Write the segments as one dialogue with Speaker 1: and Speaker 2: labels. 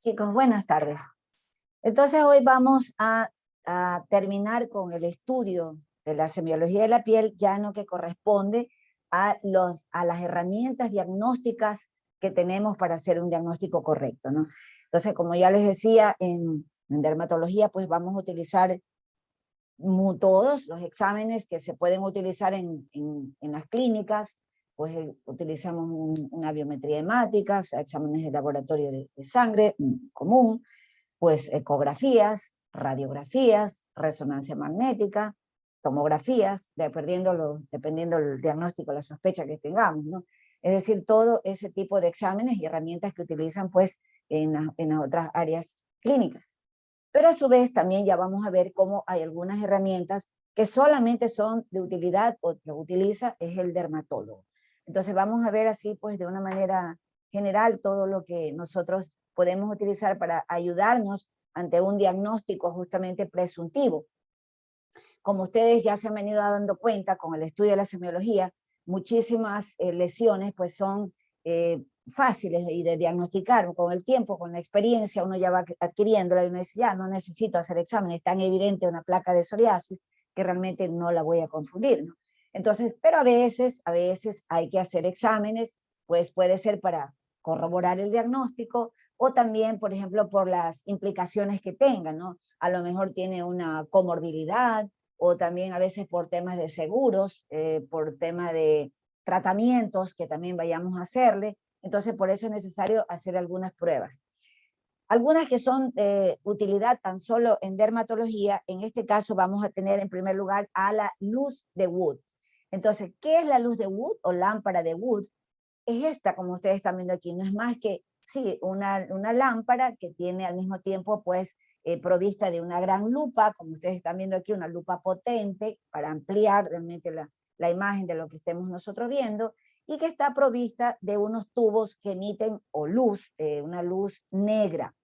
Speaker 1: Chicos, buenas tardes. Entonces hoy vamos a terminar con el estudio de la semiología de la piel, ya en lo que corresponde a las herramientas diagnósticas que tenemos para hacer un diagnóstico correcto, ¿no? Entonces, como ya les decía, en dermatología pues vamos a utilizar todos los exámenes que se pueden utilizar en las clínicas, pues utilizamos una biometría hemática, o sea, exámenes de laboratorio de sangre común, pues ecografías, radiografías, resonancia magnética, tomografías, dependiendo del diagnóstico, la sospecha que tengamos, ¿no? Es decir, todo ese tipo de exámenes y herramientas que utilizan pues en las otras áreas clínicas. Pero a su vez también ya vamos a ver cómo hay algunas herramientas que solamente son de utilidad o que utiliza es el dermatólogo. Entonces vamos a ver así pues de una manera general todo lo que nosotros podemos utilizar para ayudarnos ante un diagnóstico justamente presuntivo. Como ustedes ya se han venido dando cuenta con el estudio de la semiología, muchísimas lesiones pues son fáciles y de diagnosticar con el tiempo, con la experiencia, uno ya va adquiriéndola y uno dice, ya no necesito hacer exámenes, es tan evidente una placa de psoriasis que realmente no la voy a confundir, ¿no? Entonces, pero a veces hay que hacer exámenes, pues puede ser para corroborar el diagnóstico o también, por ejemplo, por las implicaciones que tengan, ¿no? A lo mejor tiene una comorbilidad o también a veces por temas de seguros, por tema de tratamientos que también vayamos a hacerle. Entonces, por eso es necesario hacer algunas pruebas. Algunas que son de utilidad tan solo en dermatología, en este caso vamos a tener en primer lugar a la luz de Wood. Entonces, ¿qué es la luz de Wood o lámpara de Wood? Es esta, como ustedes están viendo aquí, no es más que, sí, una lámpara que tiene al mismo tiempo, pues, provista de una gran lupa, como ustedes están viendo aquí, una lupa potente para ampliar realmente la imagen de lo que estemos nosotros viendo, y que está provista de unos tubos que emiten o luz, una luz negra.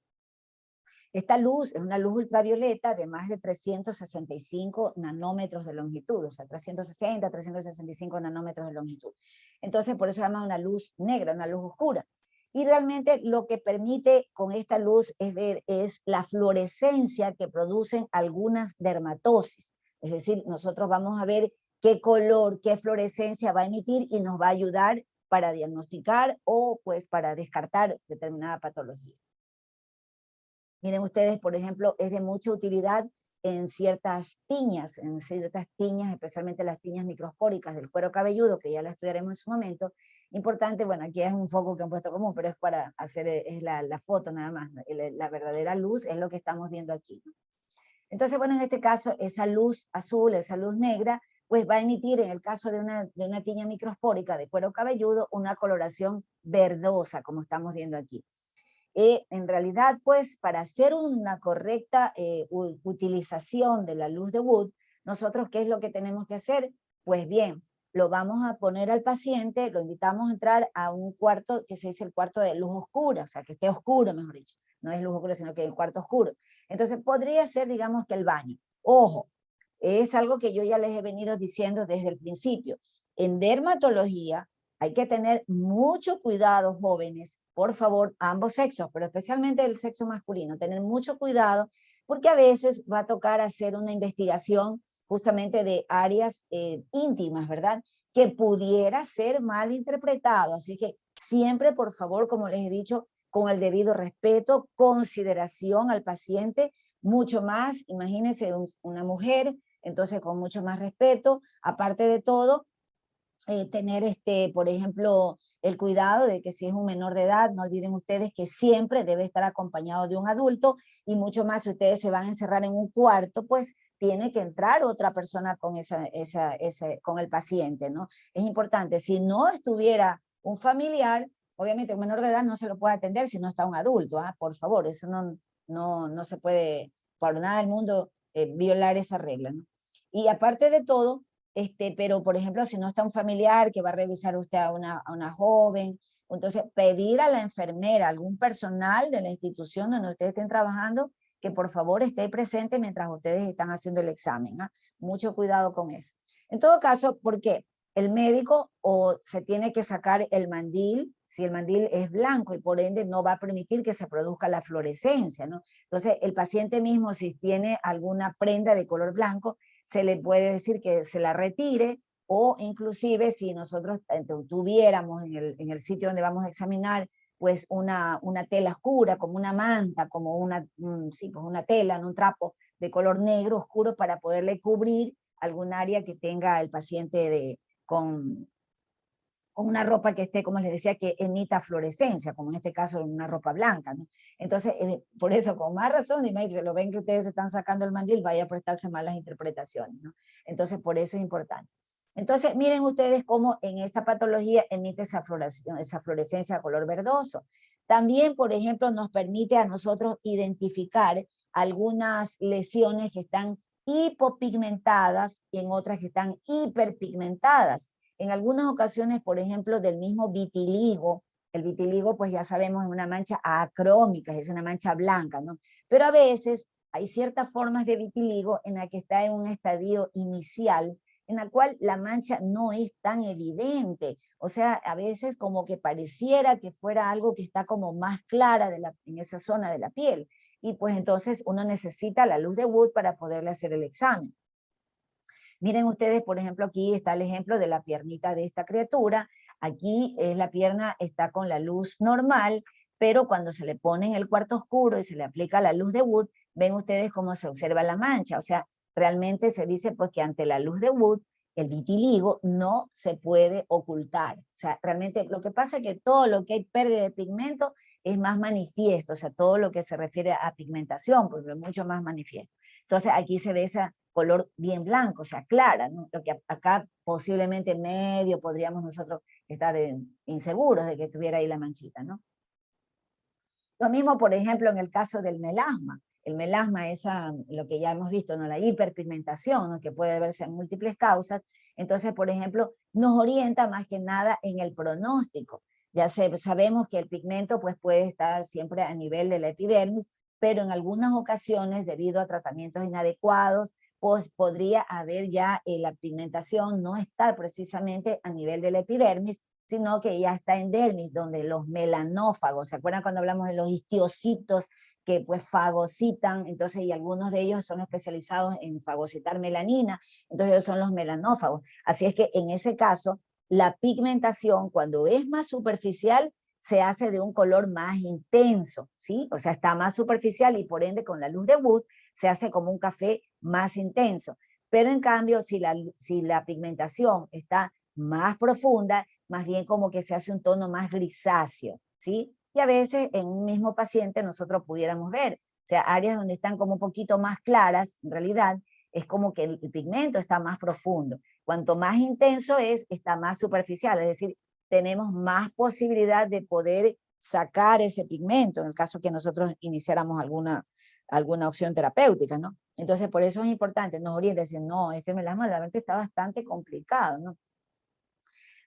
Speaker 1: Esta luz es una luz ultravioleta de más de 365 nanómetros de longitud, o sea, 360, 365 nanómetros de longitud. Entonces, por eso se llama una luz negra, una luz oscura. Y realmente lo que permite con esta luz es ver la fluorescencia que producen algunas dermatosis. Es decir, nosotros vamos a ver qué color, qué fluorescencia va a emitir y nos va a ayudar para diagnosticar o pues para descartar determinada patología. Miren ustedes, por ejemplo, es de mucha utilidad en ciertas tiñas, especialmente las tiñas microscópicas del cuero cabelludo, que ya la estudiaremos en su momento. Importante, bueno, aquí es un foco que han puesto común, pero es para hacer es la foto nada más, ¿no? La verdadera luz es lo que estamos viendo aquí, ¿no? Entonces, bueno, en este caso, esa luz azul, esa luz negra, pues va a emitir, en el caso de una tiña microscópica de cuero cabelludo, una coloración verdosa, como estamos viendo aquí. En realidad, pues, para hacer una correcta utilización de la luz de Wood, nosotros, ¿qué es lo que tenemos que hacer? Pues bien, lo vamos a poner al paciente, lo invitamos a entrar a un cuarto que se dice el cuarto de luz oscura, o sea, que esté oscuro, mejor dicho. No es luz oscura, sino que el cuarto oscuro. Entonces, podría ser, digamos, que el baño. Ojo, es algo que yo ya les he venido diciendo desde el principio. En dermatología, hay que tener mucho cuidado, jóvenes, por favor, ambos sexos, pero especialmente el sexo masculino, tener mucho cuidado, porque a veces va a tocar hacer una investigación justamente de áreas íntimas, ¿verdad? que pudiera ser mal interpretado. Así que siempre, por favor, como les he dicho, con el debido respeto, consideración al paciente, mucho más, imagínense una mujer, entonces con mucho más respeto, aparte de todo, tener, por ejemplo, el cuidado de que si es un menor de edad, no olviden ustedes que siempre debe estar acompañado de un adulto, y mucho más si ustedes se van a encerrar en un cuarto, pues tiene que entrar otra persona con, con el paciente, ¿no? Es importante, si no estuviera un familiar, obviamente un menor de edad no se lo puede atender si no está un adulto, ¿ah? Por favor, eso no se puede por nada del mundo violar esa regla, ¿no? Y aparte de todo, pero por ejemplo, si no está un familiar que va a revisar usted a una joven, entonces pedir a la enfermera, algún personal de la institución donde ustedes estén trabajando, que por favor esté presente mientras ustedes están haciendo el examen, ¿ah? Mucho cuidado con eso. En todo caso, ¿por qué? El médico o se tiene que sacar el mandil, si el mandil es blanco y por ende no va a permitir que se produzca la fluorescencia, ¿no? Entonces, el paciente mismo, si tiene alguna prenda de color blanco, se le puede decir que se la retire, o inclusive si nosotros tuviéramos en el sitio donde vamos a examinar pues una tela oscura, como una manta, como sí, pues una tela, un trapo de color negro oscuro para poderle cubrir algún área que tenga el paciente con una ropa que esté, como les decía, que emita fluorescencia, como en este caso una ropa blanca, ¿no? Entonces, por eso, con más razón, y se lo ven que ustedes están sacando el mandil, vaya a prestarse malas interpretaciones, ¿no? Entonces, por eso es importante. Entonces, miren ustedes cómo en esta patología emite esa fluorescencia a color verdoso. También, por ejemplo, nos permite a nosotros identificar algunas lesiones que están hipopigmentadas y en otras que están hiperpigmentadas. En algunas ocasiones, por ejemplo, del mismo vitiligo, el vitiligo pues ya sabemos es una mancha acrómica, es una mancha blanca, ¿no? Pero a veces hay ciertas formas de vitiligo en la que está en un estadio inicial, en la cual la mancha no es tan evidente, o sea, a veces como que pareciera que fuera algo que está como más clara en esa zona de la piel, y pues entonces uno necesita la luz de Wood para poderle hacer el examen. Miren ustedes, por ejemplo, aquí está el ejemplo de la piernita de esta criatura. Aquí la pierna está con la luz normal, pero cuando se le pone en el cuarto oscuro y se le aplica la luz de Wood, ven ustedes cómo se observa la mancha. O sea, realmente se dice pues que ante la luz de Wood, el vitiligo no se puede ocultar. O sea, realmente lo que pasa es que todo lo que hay pérdida de pigmento es más manifiesto, o sea, todo lo que se refiere a pigmentación, pues es mucho más manifiesto. Entonces aquí se ve ese color bien blanco, o sea, clara, ¿no? Lo que acá posiblemente medio podríamos nosotros estar inseguros de que tuviera ahí la manchita, ¿no? Lo mismo, por ejemplo, en el caso del melasma. El melasma es lo que ya hemos visto, ¿no? La hiperpigmentación, ¿no? Que puede verse en múltiples causas. Entonces, por ejemplo, nos orienta más que nada en el pronóstico. Ya sabemos que el pigmento pues, puede estar siempre a nivel de la epidermis, pero en algunas ocasiones, debido a tratamientos inadecuados, pues podría haber ya la pigmentación no estar precisamente a nivel de la epidermis, sino que ya está en dermis, donde los melanófagos, ¿se acuerdan cuando hablamos de los histiocitos que pues fagocitan? Entonces, y algunos de ellos son especializados en fagocitar melanina, entonces ellos son los melanófagos. Así es que en ese caso, la pigmentación, cuando es más superficial, se hace de un color más intenso, ¿sí? O sea, está más superficial y por ende con la luz de Wood se hace como un café más intenso. Pero en cambio, si la pigmentación está más profunda, más bien como que se hace un tono más grisáceo, ¿sí? Y a veces en un mismo paciente nosotros pudiéramos ver, o sea, áreas donde están como un poquito más claras, en realidad, es como que el pigmento está más profundo. Cuanto más intenso es, está más superficial, es decir, tenemos más posibilidad de poder sacar ese pigmento, en el caso que nosotros iniciáramos alguna opción terapéutica, ¿no? Entonces, por eso es importante, nos orienta, decir, no, este melasma realmente está bastante complicado, ¿no?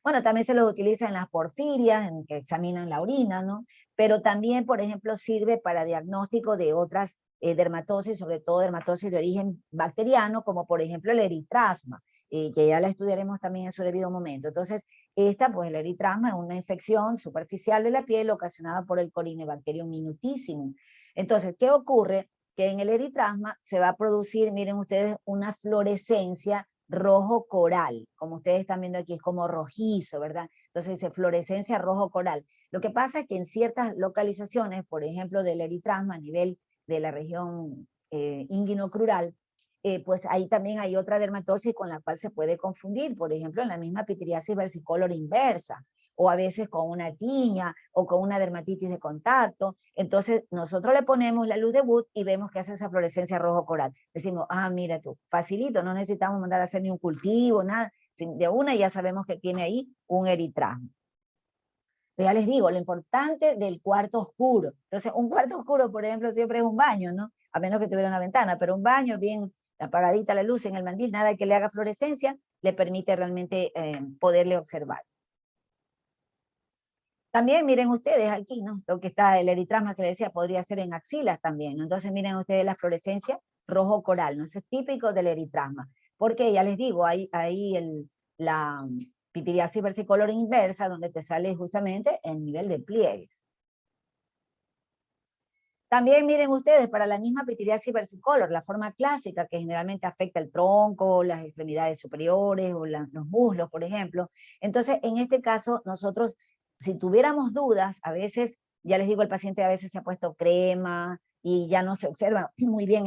Speaker 1: Bueno, también se los utiliza en las porfirias, en que examinan la orina, ¿no? Pero también, por ejemplo, sirve para diagnóstico de otras dermatosis, sobre todo dermatosis de origen bacteriano, como por ejemplo el eritrasma, que ya la estudiaremos también en su debido momento. Entonces, pues el eritrasma es una infección superficial de la piel ocasionada por el Corynebacterium minutissimum. Entonces, ¿qué ocurre? Que en el eritrasma se va a producir, miren ustedes, una fluorescencia rojo coral, como ustedes están viendo aquí, es como rojizo, ¿verdad? Entonces dice fluorescencia rojo coral. Lo que pasa es que en ciertas localizaciones, por ejemplo del eritrasma a nivel de la región inguinocrural, pues ahí también hay otra dermatosis con la cual se puede confundir, por ejemplo en la misma pityriasis versicolor inversa, o a veces con una tiña, o con una dermatitis de contacto. Entonces nosotros le ponemos la luz de Wood y vemos que hace esa fluorescencia rojo coral. Decimos, ah, mira tú, facilito, no necesitamos mandar a hacer ni un cultivo, nada, de una ya sabemos que tiene ahí un eritrasma. Pero ya les digo, lo importante del cuarto oscuro. Entonces, un cuarto oscuro, por ejemplo, siempre es un baño, ¿no? A menos que tuviera una ventana, pero un baño bien apagadita la luz en el mandil, nada que le haga fluorescencia, le permite realmente poderle observar. También miren ustedes aquí, ¿no? Lo que está el eritrasma que les decía, podría ser en axilas también, ¿no? Entonces miren ustedes la fluorescencia rojo coral, ¿no? Eso es típico del eritrasma. Porque ya les digo, hay la pityriasis versicolor inversa, donde te sale justamente el nivel de pliegues. También miren ustedes, para la misma pityriasis versicolor, la forma clásica que generalmente afecta el tronco, las extremidades superiores o los muslos, por ejemplo. Entonces, en este caso, nosotros, si tuviéramos dudas, a veces, ya les digo, el paciente a veces se ha puesto crema y ya no se observa muy bien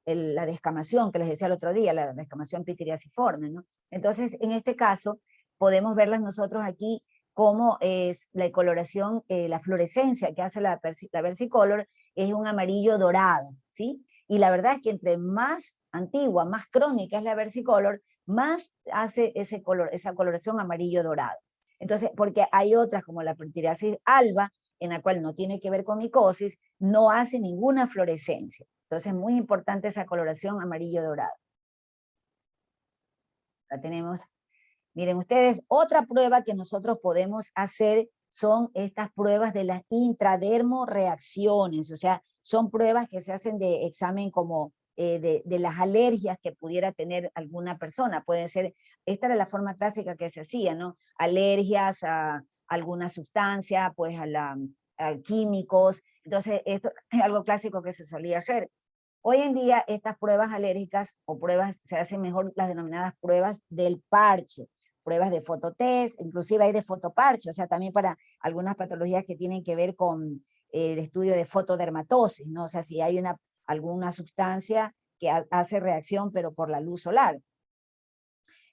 Speaker 1: la descamación que les decía el otro día, la descamación pityriaciforme, ¿no? Entonces, en este caso, podemos verlas nosotros aquí como es la coloración, la fluorescencia que hace la versicolor, es un amarillo dorado, ¿sí? Y la verdad es que entre más antigua, más crónica es la versicolor, más hace ese color, esa coloración amarillo dorado. Entonces, porque hay otras como la pityriasis alba, en la cual no tiene que ver con micosis, no hace ninguna fluorescencia. Entonces, muy importante esa coloración amarillo dorado. La tenemos. Miren ustedes, otra prueba que nosotros podemos hacer son estas pruebas de las intradermoreacciones, o sea, son pruebas que se hacen de examen como de las alergias que pudiera tener alguna persona. Pueden ser, esta era la forma clásica que se hacía, ¿no? Alergias a alguna sustancia, pues a químicos. Entonces, esto es algo clásico que se solía hacer. Hoy en día estas pruebas alérgicas o pruebas se hacen mejor las denominadas pruebas del parche, pruebas de fototest, inclusive hay de fotoparche, o sea, también para algunas patologías que tienen que ver con el estudio de fotodermatosis, ¿no? O sea, si hay alguna sustancia que hace reacción, pero por la luz solar.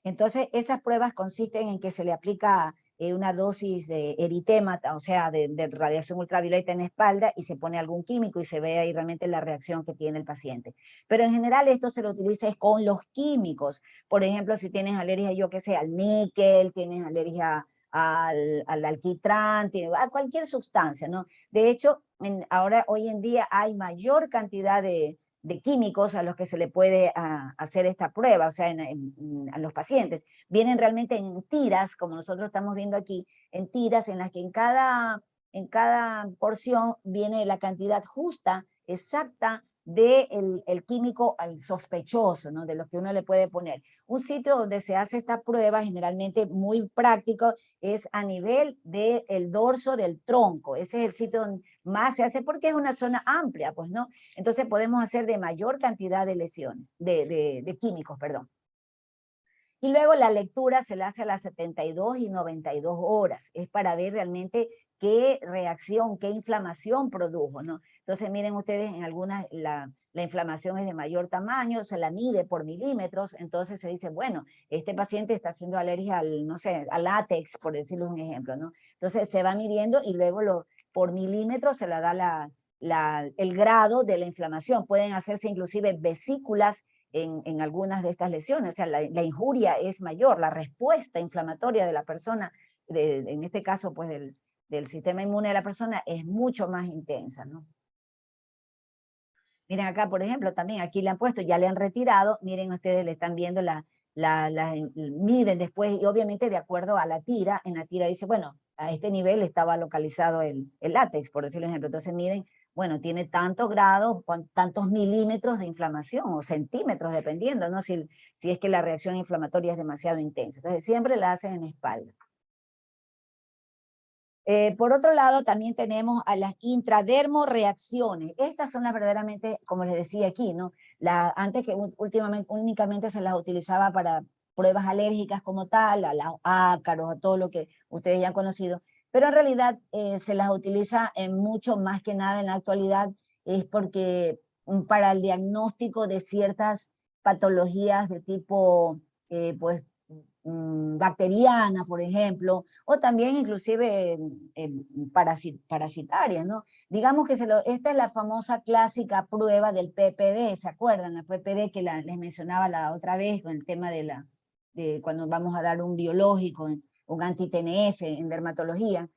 Speaker 1: Entonces, esas pruebas consisten en que se le aplica una dosis de eritema, o sea, de radiación ultravioleta en la espalda, y se pone algún químico y se ve ahí realmente la reacción que tiene el paciente. Pero en general esto se lo utiliza con los químicos. Por ejemplo, si tienes alergia, yo qué sé, al níquel, tienes alergia al alquitrán, a cualquier sustancia, ¿no? De hecho, ahora, hoy en día hay mayor cantidad de químicos a los que se le puede hacer esta prueba, o sea, a los pacientes. Vienen realmente en tiras, como nosotros estamos viendo aquí, en tiras en las que en cada porción viene la cantidad justa, exacta, del el químico al sospechoso, ¿no? De lo que uno le puede poner. Un sitio donde se hace esta prueba, generalmente muy práctico, es a nivel del dorso del tronco. Ese es el sitio donde más se hace porque es una zona amplia, pues, ¿no? Entonces podemos hacer de mayor cantidad de lesiones, de químicos, perdón. Y luego la lectura se la hace a las 72 y 92 horas. Es para ver realmente qué reacción, qué inflamación produjo, ¿no? Entonces miren ustedes, en algunas la inflamación es de mayor tamaño, se la mide por milímetros, entonces se dice, bueno, este paciente está haciendo alergia al, no sé, al látex, por decirlo un ejemplo, ¿no? Entonces se va midiendo y luego por milímetros se le da el grado de la inflamación. Pueden hacerse inclusive vesículas en algunas de estas lesiones, o sea, la injuria es mayor, la respuesta inflamatoria de la persona, en este caso, pues del sistema inmune de la persona, es mucho más intensa, ¿no? Miren acá, por ejemplo, también aquí le han puesto, ya le han retirado, miren ustedes, le están viendo miden después, y obviamente de acuerdo a la tira, en la tira dice, bueno, a este nivel estaba localizado el látex, por decirlo ejemplo, entonces miden, bueno, tiene tantos grados, tantos milímetros de inflamación, o centímetros, dependiendo, ¿no? Si es que la reacción inflamatoria es demasiado intensa. Entonces siempre la hacen en espalda. Por otro lado, también tenemos a las intradermoreacciones. Estas son las verdaderamente, como les decía aquí, ¿no? Antes que últimamente, únicamente se las utilizaba para pruebas alérgicas como tal, a los ácaros, a todo lo que ustedes ya han conocido, pero en realidad se las utiliza en mucho más que nada en la actualidad, es porque para el diagnóstico de ciertas patologías de tipo, pues, bacteriana, por ejemplo, o también inclusive parasitarias, ¿no? Digamos que esta es la famosa clásica prueba del PPD, ¿se acuerdan? La PPD que les mencionaba la otra vez con el tema de cuando vamos a dar un biológico, un anti-TNF en dermatología,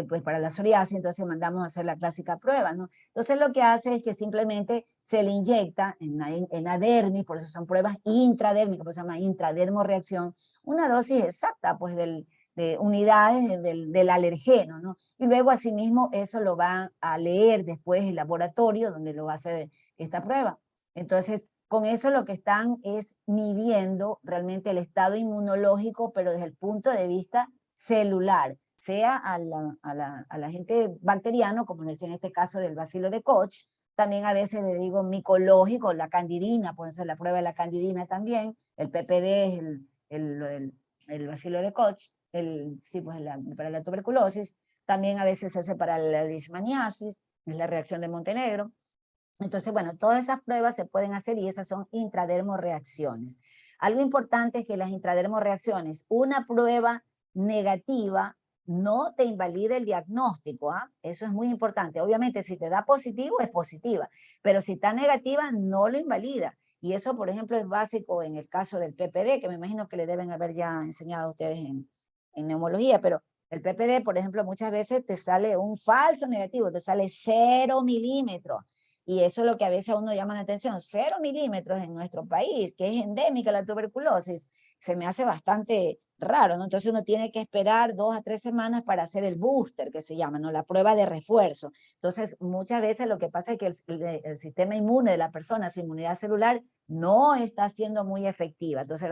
Speaker 1: pues para la psoriasis, entonces mandamos a hacer la clásica prueba, ¿no? Entonces lo que hace es que simplemente se le inyecta en la dermis, por eso son pruebas intradérmicas, por eso se llama intradermorreacción, una dosis exacta, pues, de unidades del alergeno, ¿no? Y luego, asimismo, eso lo va a leer después el laboratorio donde lo va a hacer esta prueba. Entonces, con eso lo que están es midiendo realmente el estado inmunológico, pero desde el punto de vista celular, sea al agente bacteriano, como decía en este caso del bacilo de Koch, también a veces le digo micológico, la candidina, por eso la prueba de la candidina también, el PPD es el bacilo de Koch, sí, pues para la tuberculosis, también a veces se hace para la leishmaniasis, es la reacción de Montenegro. Entonces, bueno, todas esas pruebas se pueden hacer y esas son intradermorreacciones. Algo importante es que las intradermorreacciones, una prueba negativa no te invalida el diagnóstico, ¿ah? Eso es muy importante. Obviamente, si te da positivo, es positiva, pero si está negativa, no lo invalida. Y eso, por ejemplo, es básico en el caso del PPD, que me imagino que le deben haber ya enseñado a ustedes en neumología, pero el PPD, por ejemplo, muchas veces te sale un falso negativo, te sale 0 milímetros. Y eso es lo que a veces a uno llama la atención, 0 milímetros en nuestro país, que es endémica la tuberculosis, se me hace bastante raro, ¿no? Entonces uno tiene que esperar 2 a 3 semanas para hacer el booster, que se llama, ¿no? La prueba de refuerzo. Entonces, muchas veces lo que pasa es que el sistema inmune de la persona, su inmunidad celular, no está siendo muy efectiva. Entonces,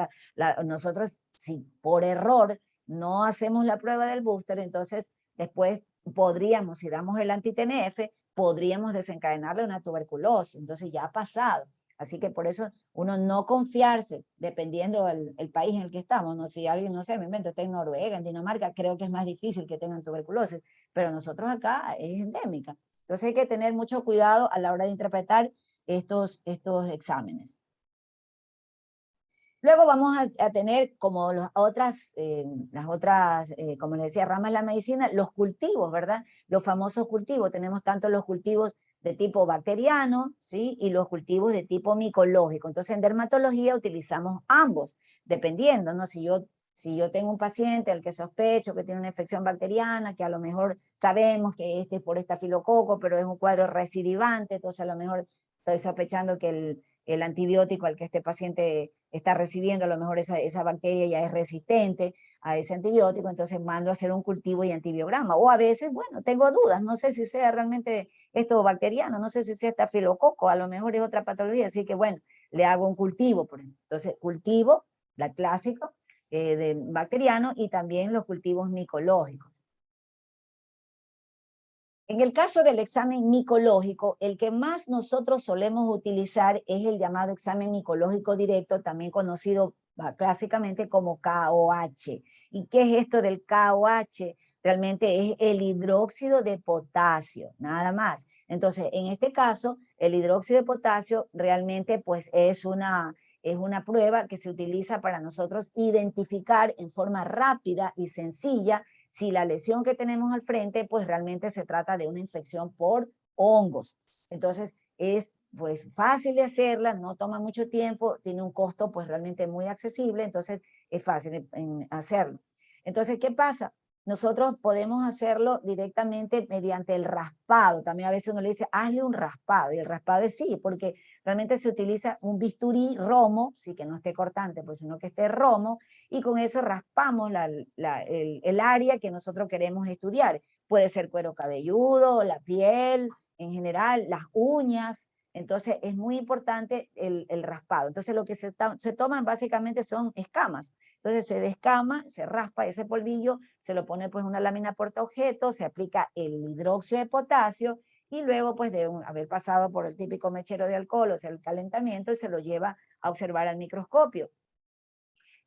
Speaker 1: nosotros, si por error no hacemos la prueba del booster, entonces después podríamos, si damos el anti-TNF, podríamos desencadenarle una tuberculosis. Entonces ya ha pasado. Así que por eso uno no confiarse, dependiendo el país en el que estamos, ¿no? Si alguien, no sé, me invento, está en Noruega, en Dinamarca, creo que es más difícil que tengan tuberculosis, pero nosotros acá es endémica. Entonces hay que tener mucho cuidado a la hora de interpretar estos exámenes. Luego vamos a tener como las otras, como les decía, ramas de la medicina, los cultivos, ¿verdad? Los famosos cultivos. Tenemos tanto los cultivos de tipo bacteriano, ¿sí? Y los cultivos de tipo micológico. Entonces, en dermatología utilizamos ambos, dependiendo, ¿no? Si yo tengo un paciente al que sospecho que tiene una infección bacteriana, que a lo mejor sabemos que este es por estafilococo, pero es un cuadro recidivante, entonces a lo mejor estoy sospechando que el antibiótico al que este paciente está recibiendo, a lo mejor esa bacteria ya es resistente a ese antibiótico, entonces mando a hacer un cultivo y antibiograma. O a veces, bueno, tengo dudas, no sé si sea realmente esto bacteriano, no sé si sea estafilococo, a lo mejor es otra patología, así que bueno, le hago un cultivo, por ejemplo. Entonces, cultivo, la clásica, de bacteriano, y también los cultivos micológicos. En el caso del examen micológico, el que más nosotros solemos utilizar es el llamado examen micológico directo, también conocido clásicamente como KOH. ¿Y qué es esto del KOH? Realmente es el hidróxido de potasio, nada más. Entonces, en este caso, el hidróxido de potasio realmente pues es una prueba que se utiliza para nosotros identificar en forma rápida y sencilla si la lesión que tenemos al frente, pues realmente se trata de una infección por hongos. Entonces, es pues fácil de hacerla, no toma mucho tiempo, tiene un costo pues realmente muy accesible, entonces es fácil en hacerlo. Entonces, ¿qué pasa? Nosotros podemos hacerlo directamente mediante el raspado. También a veces uno le dice, hazle un raspado, y el raspado es sí, porque realmente se utiliza un bisturí romo, sí, que no esté cortante, pues sino que esté romo, y con eso raspamos el área que nosotros queremos estudiar. Puede ser cuero cabelludo, la piel en general, las uñas. Entonces es muy importante el raspado. Entonces lo que se toman básicamente son escamas. Entonces se descama, se raspa ese polvillo, se lo pone pues una lámina portaobjeto, se aplica el hidróxido de potasio y luego pues de haber pasado por el típico mechero de alcohol, o sea el calentamiento, y se lo lleva a observar al microscopio.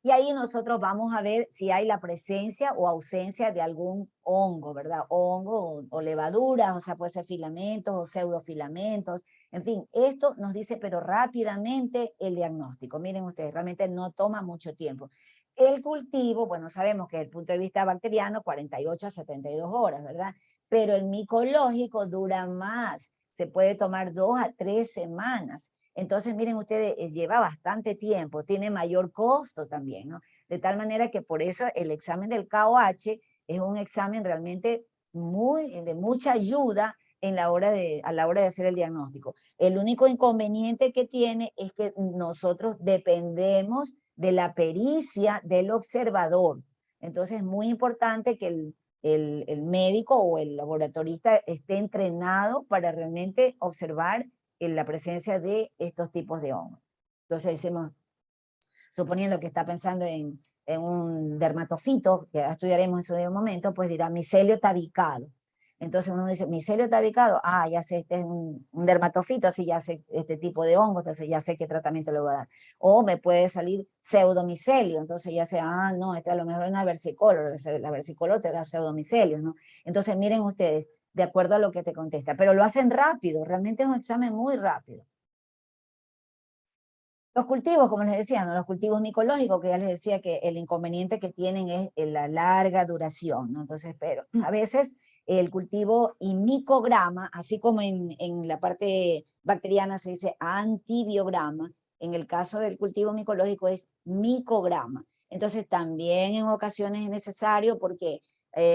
Speaker 1: Y ahí nosotros vamos a ver si hay la presencia o ausencia de algún hongo, ¿verdad? Hongo o levaduras, o sea, puede ser filamentos o pseudofilamentos. En fin, esto nos dice, pero rápidamente el diagnóstico. Miren ustedes, realmente no toma mucho tiempo. El cultivo, bueno, sabemos que desde el punto de vista bacteriano, 48 a 72 horas, ¿verdad? Pero el micológico dura más, se puede tomar 2 a 3 semanas. Entonces, miren ustedes, lleva bastante tiempo, tiene mayor costo también, ¿no? De tal manera que por eso el examen del KOH es un examen realmente de mucha ayuda a la hora de hacer el diagnóstico. El único inconveniente que tiene es que nosotros dependemos de la pericia del observador. Entonces, es muy importante que el médico o el laboratorista esté entrenado para realmente observar en la presencia de estos tipos de hongos. Entonces decimos, suponiendo que está pensando en un dermatofito, que estudiaremos en su momento, pues dirá micelio tabicado. Entonces uno dice, micelio tabicado, ya sé, este es un dermatofito, así ya sé este tipo de hongo, entonces ya sé qué tratamiento le voy a dar. O me puede salir pseudomicelio, entonces ya sé, no, este a lo mejor es una versicolor, la versicolor te da pseudomicelios, ¿no? Entonces miren ustedes, de acuerdo a lo que te contesta, pero lo hacen rápido, realmente es un examen muy rápido. Los cultivos, como les decía, ¿no? Los cultivos micológicos, que ya les decía que el inconveniente que tienen es la larga duración, ¿no? Entonces, pero a veces el cultivo y micograma, así como en la parte bacteriana se dice antibiograma, en el caso del cultivo micológico es micograma. Entonces, también en ocasiones es necesario porque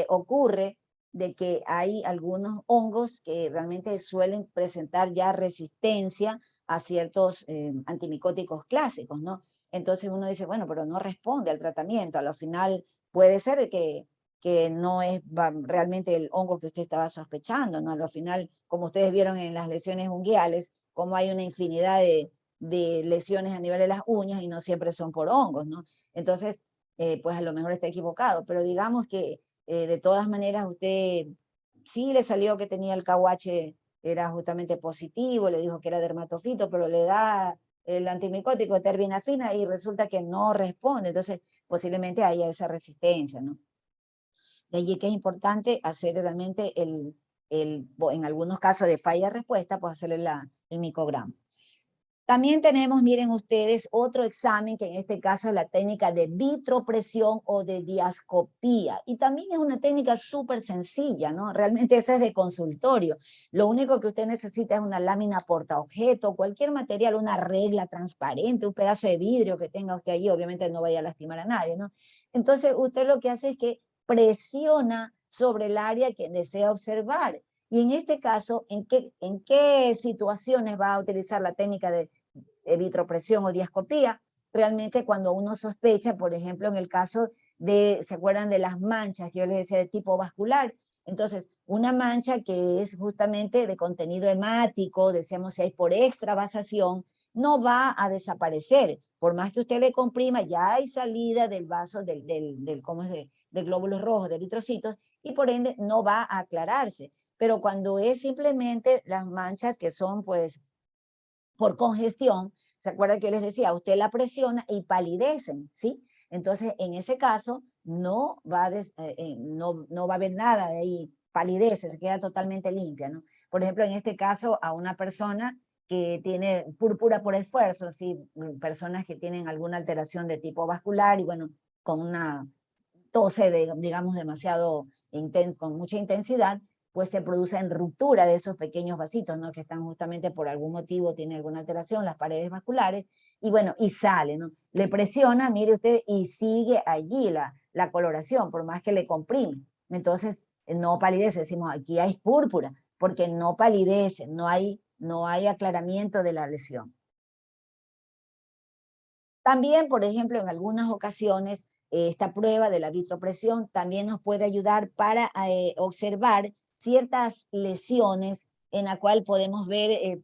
Speaker 1: ocurre de que hay algunos hongos que realmente suelen presentar ya resistencia a ciertos antimicóticos clásicos, ¿no? Entonces uno dice, bueno, pero no responde al tratamiento, a lo final puede ser que no es realmente el hongo que usted estaba sospechando, ¿no? A lo final, como ustedes vieron en las lesiones unguiales, como hay una infinidad de lesiones a nivel de las uñas y no siempre son por hongos, ¿no? Entonces, pues a lo mejor está equivocado, pero digamos que de todas maneras usted sí le salió que tenía el KUH, era justamente positivo, le dijo que era dermatofito, pero le da el antimicótico terbinafina y resulta que no responde, entonces posiblemente haya esa resistencia, ¿no? De allí que es importante hacer realmente en algunos casos de falla de respuesta, pues hacerle el micograma. También tenemos, miren ustedes, otro examen que en este caso es la técnica de vitropresión o de diascopía. Y también es una técnica súper sencilla, ¿no? Realmente esa es de consultorio. Lo único que usted necesita es una lámina portaobjeto, cualquier material, una regla transparente, un pedazo de vidrio que tenga usted allí, obviamente no vaya a lastimar a nadie, ¿no? Entonces usted lo que hace es que presiona sobre el área que desea observar. Y en este caso, ¿en qué situaciones va a utilizar la técnica de vitropresión o diascopía? Realmente cuando uno sospecha, por ejemplo, en el caso ¿se acuerdan de las manchas que yo les decía de tipo vascular? Entonces, una mancha que es justamente de contenido hemático, decíamos si hay por extravasación, no va a desaparecer. Por más que usted le comprima, ya hay salida del vaso, ¿cómo es? Del glóbulos rojos, de eritrocitos, y por ende no va a aclararse. Pero cuando es simplemente las manchas que son pues por congestión, ¿se acuerdan que yo les decía? Usted la presiona y palidecen, ¿sí? Entonces, en ese caso, no va a haber nada de ahí, palidece, se queda totalmente limpia, ¿no? Por ejemplo, en este caso, a una persona que tiene púrpura por esfuerzo, ¿sí? Personas que tienen alguna alteración de tipo vascular y bueno, con una tose, digamos, demasiado intenso, con mucha intensidad, pues se produce en ruptura de esos pequeños vasitos, ¿no? Que están justamente por algún motivo, tiene alguna alteración, las paredes vasculares, y bueno, y sale, ¿no? Le presiona, mire usted, y sigue allí la coloración, por más que le comprime. Entonces, no palidece, decimos, aquí hay púrpura, porque no palidece, no hay aclaramiento de la lesión. También, por ejemplo, en algunas ocasiones, esta prueba de la vitropresión también nos puede ayudar para observar ciertas lesiones en la cual podemos ver,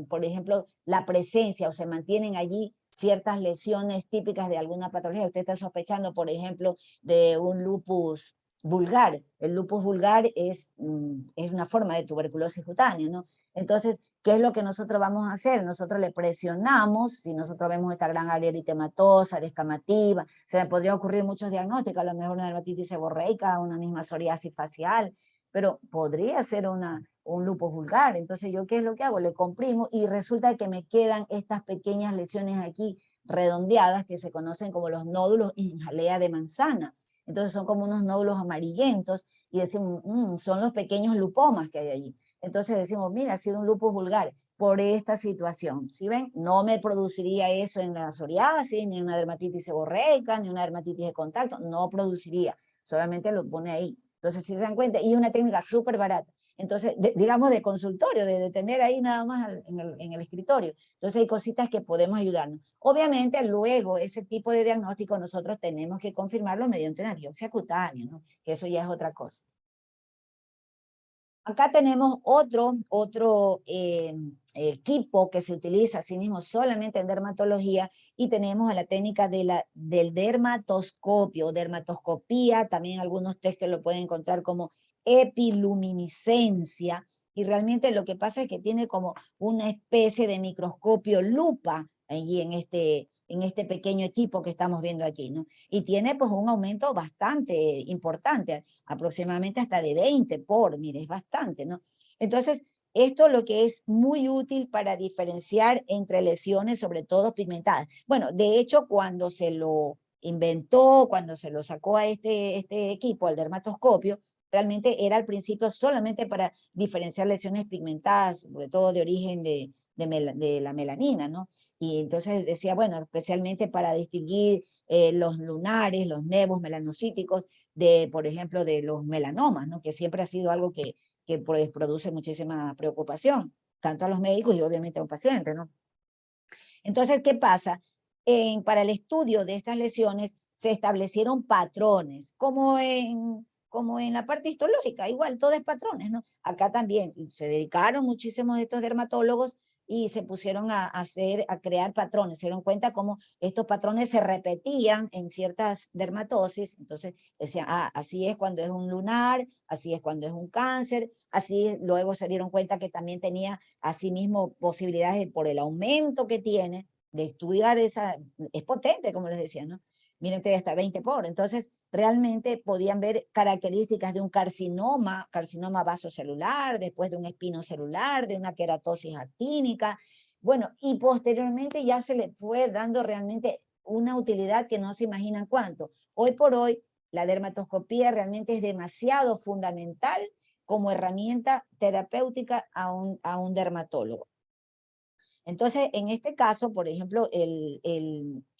Speaker 1: por ejemplo, la presencia o se mantienen allí ciertas lesiones típicas de alguna patología. Usted está sospechando, por ejemplo, de un lupus vulgar. El lupus vulgar es una forma de tuberculosis cutánea, ¿no? Entonces, ¿qué es lo que nosotros vamos a hacer? Nosotros le presionamos, si nosotros vemos esta gran área eritematosa, descamativa, se me podría ocurrir muchos diagnósticos, a lo mejor una dermatitis seborreica, una misma psoriasis facial, pero podría ser un lupus vulgar. Entonces, ¿yo qué es lo que hago? Le comprimo y resulta que me quedan estas pequeñas lesiones aquí redondeadas que se conocen como los nódulos en jalea de manzana. Entonces son como unos nódulos amarillentos y decimos, son los pequeños lupomas que hay allí. Entonces decimos, mira, ha sido un lupus vulgar por esta situación. ¿Sí ven? No me produciría eso en la psoriasis, ni en una dermatitis seborreica, ni una dermatitis de contacto, no produciría, solamente lo pone ahí. Entonces, si se dan cuenta, y una técnica súper barata. Entonces, digamos de consultorio, de tener ahí nada más en el escritorio. Entonces hay cositas que podemos ayudarnos. Obviamente luego ese tipo de diagnóstico nosotros tenemos que confirmarlo mediante una biopsia cutánea, ¿no? Que eso ya es otra cosa. Acá tenemos otro equipo que se utiliza así mismo solamente en dermatología y tenemos a la técnica del dermatoscopio, dermatoscopía, también algunos textos lo pueden encontrar como epiluminiscencia, y realmente lo que pasa es que tiene como una especie de microscopio lupa allí en este pequeño equipo que estamos viendo aquí, ¿no? Y tiene pues un aumento bastante importante, aproximadamente hasta de 20 mire, es bastante, ¿no? Entonces, esto lo que es muy útil para diferenciar entre lesiones, sobre todo pigmentadas. Bueno, de hecho, cuando se lo inventó, cuando se lo sacó a este equipo, al dermatoscopio, realmente era al principio solamente para diferenciar lesiones pigmentadas, sobre todo de origen de la melanina, ¿no? Y entonces decía, bueno, especialmente para distinguir los lunares, los nevos melanocíticos, por ejemplo, de los melanomas, ¿no? Que siempre ha sido algo que pues, produce muchísima preocupación, tanto a los médicos y obviamente a los pacientes, ¿no? Entonces, ¿qué pasa? Para el estudio de estas lesiones se establecieron patrones, como en la parte histológica, igual, todo es patrones, ¿no? Acá también se dedicaron muchísimos de estos dermatólogos y se pusieron a crear patrones, se dieron cuenta cómo estos patrones se repetían en ciertas dermatosis, entonces decían, así es cuando es un lunar, así es cuando es un cáncer, así luego se dieron cuenta que también tenía asimismo posibilidades por el aumento que tiene de estudiar es potente, como les decía, ¿no? Miren ustedes, hasta 20 entonces realmente podían ver características de un carcinoma vasocelular, después de un espinocelular, de una queratosis actínica, bueno, y posteriormente ya se le fue dando realmente una utilidad que no se imaginan cuánto. Hoy por hoy, la dermatoscopía realmente es demasiado fundamental como herramienta terapéutica a un dermatólogo. Entonces, en este caso, por ejemplo,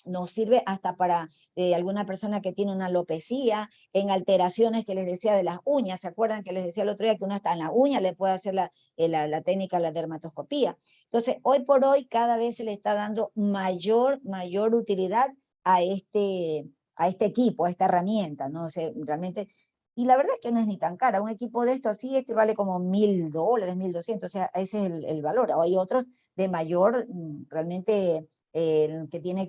Speaker 1: nos sirve hasta para alguna persona que tiene una alopecia, en alteraciones que les decía de las uñas. ¿Se acuerdan que les decía el otro día que uno está en la uña, le puede hacer la técnica, la dermatoscopía? Entonces, hoy por hoy, cada vez se le está dando mayor utilidad a este equipo, a esta herramienta, ¿no? O sea, realmente. Y la verdad es que no es ni tan cara. Un equipo de esto así, vale como $1.000, $1.200, o sea, ese es el valor. O hay otros de mayor, realmente, que tiene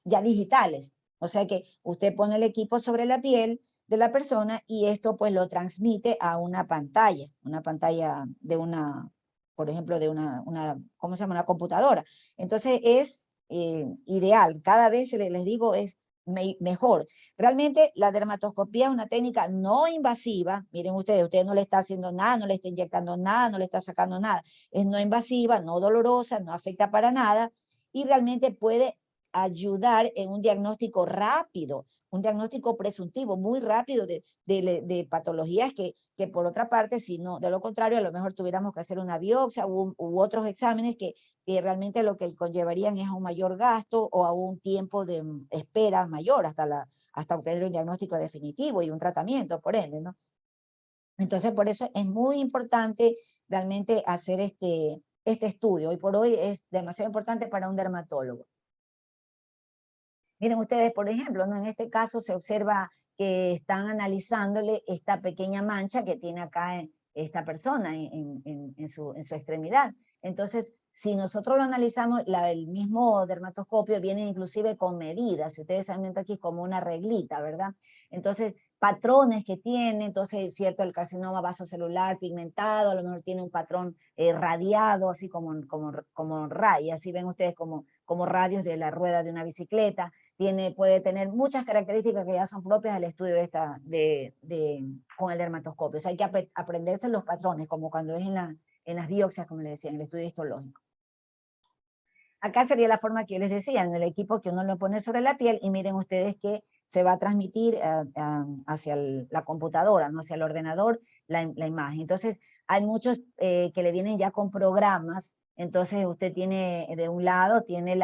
Speaker 1: ya digitales. O sea que usted pone el equipo sobre la piel de la persona y esto pues lo transmite a una pantalla de por ejemplo, de ¿cómo se llama? Una computadora. Entonces es ideal. Cada vez les digo, es mejor. Realmente la dermatoscopía es una técnica no invasiva. Miren usted no le está haciendo nada, no le está inyectando nada, no le está sacando nada. Es no invasiva, no dolorosa, no afecta para nada y realmente puede ayudar en un diagnóstico rápido, un diagnóstico presuntivo muy rápido de patologías que por otra parte, si no, de lo contrario, a lo mejor tuviéramos que hacer una biopsia u otros exámenes que realmente lo que conllevarían es a un mayor gasto o a un tiempo de espera mayor hasta obtener un diagnóstico definitivo y un tratamiento, por ende, ¿no? Entonces, por eso es muy importante realmente hacer este estudio. Hoy por hoy es demasiado importante para un dermatólogo. Miren ustedes, por ejemplo, ¿no? En este caso se observa que están analizándole esta pequeña mancha que tiene acá esta persona en su extremidad. Entonces, si nosotros lo analizamos, el mismo dermatoscopio viene inclusive con medidas. Si ustedes han visto aquí como una reglita, ¿verdad? Entonces, patrones que tiene, entonces es cierto, el carcinoma vasocelular pigmentado, a lo mejor tiene un patrón radiado, así como rayas, así ven ustedes como radios de la rueda de una bicicleta, puede tener muchas características que ya son propias del estudio con el dermatoscopio. O sea, hay que aprenderse los patrones, como cuando es en las biopsias, como les decía, en el estudio histológico. Acá sería la forma que yo les decía, en el equipo que uno lo pone sobre la piel, y miren ustedes que se va a transmitir hacia la computadora, ¿no? Hacia el ordenador, la imagen. Entonces, hay muchos que le vienen ya con programas, entonces usted tiene, de un lado, tiene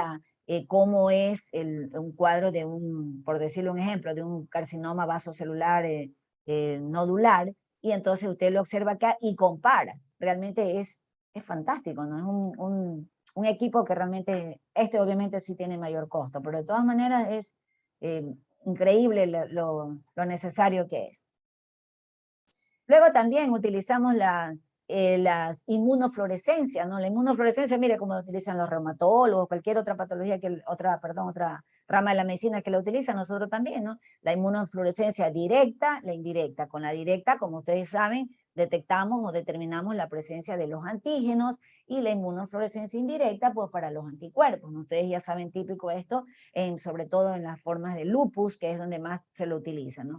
Speaker 1: cómo es un cuadro de por decirle un ejemplo, de un carcinoma vasocelular nodular, y entonces usted lo observa acá y compara. Realmente es fantástico, ¿no? Es un equipo que realmente, obviamente sí tiene mayor costo, pero de todas maneras es increíble lo necesario que es. Luego también utilizamos las inmunofluorescencias, ¿no? La inmunofluorescencia, mire cómo lo utilizan los reumatólogos, cualquier otra patología, otra rama de la medicina que la utiliza, nosotros también, ¿no? La inmunofluorescencia directa, la indirecta. Con la directa, como ustedes saben, detectamos o determinamos la presencia de los antígenos, y la inmunofluorescencia indirecta, pues para los anticuerpos, ¿no? Ustedes ya saben, típico esto, sobre todo en las formas de lupus, que es donde más se lo utiliza, ¿no?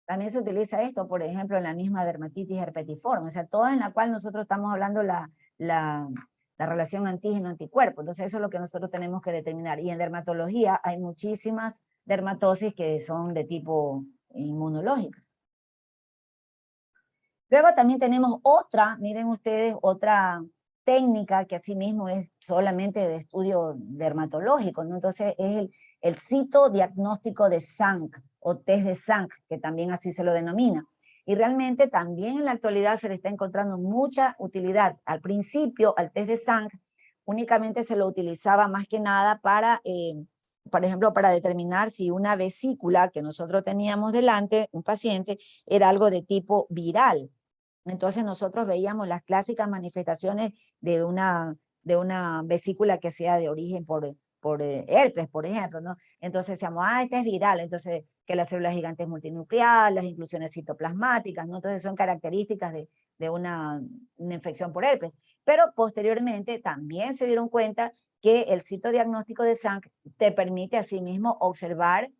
Speaker 1: También se utiliza esto, por ejemplo, en la misma dermatitis herpetiforme, o sea, toda en la cual nosotros estamos hablando la relación antígeno-anticuerpo. Entonces eso es lo que nosotros tenemos que determinar. Y en dermatología hay muchísimas dermatosis que son de tipo inmunológicas. Luego también tenemos otra, miren ustedes, otra técnica que asimismo es solamente de estudio dermatológico, ¿no? Entonces es el citodiagnóstico de Zank, o test de Zank, que también así se lo denomina. Y realmente también en la actualidad se le está encontrando mucha utilidad. Al principio, al test de Zank, únicamente se lo utilizaba más que nada para, por ejemplo, para determinar si una vesícula que nosotros teníamos delante, un paciente, era algo de tipo viral. Entonces nosotros veíamos las clásicas manifestaciones de una vesícula que sea de origen por herpes, por ejemplo, ¿no? Entonces decíamos, este es viral, entonces que las células gigantes multinucleares, las inclusiones citoplasmáticas, ¿no? Entonces son características de una infección por herpes. Pero posteriormente también se dieron cuenta que el citodiagnóstico de Zank te permite asimismo observar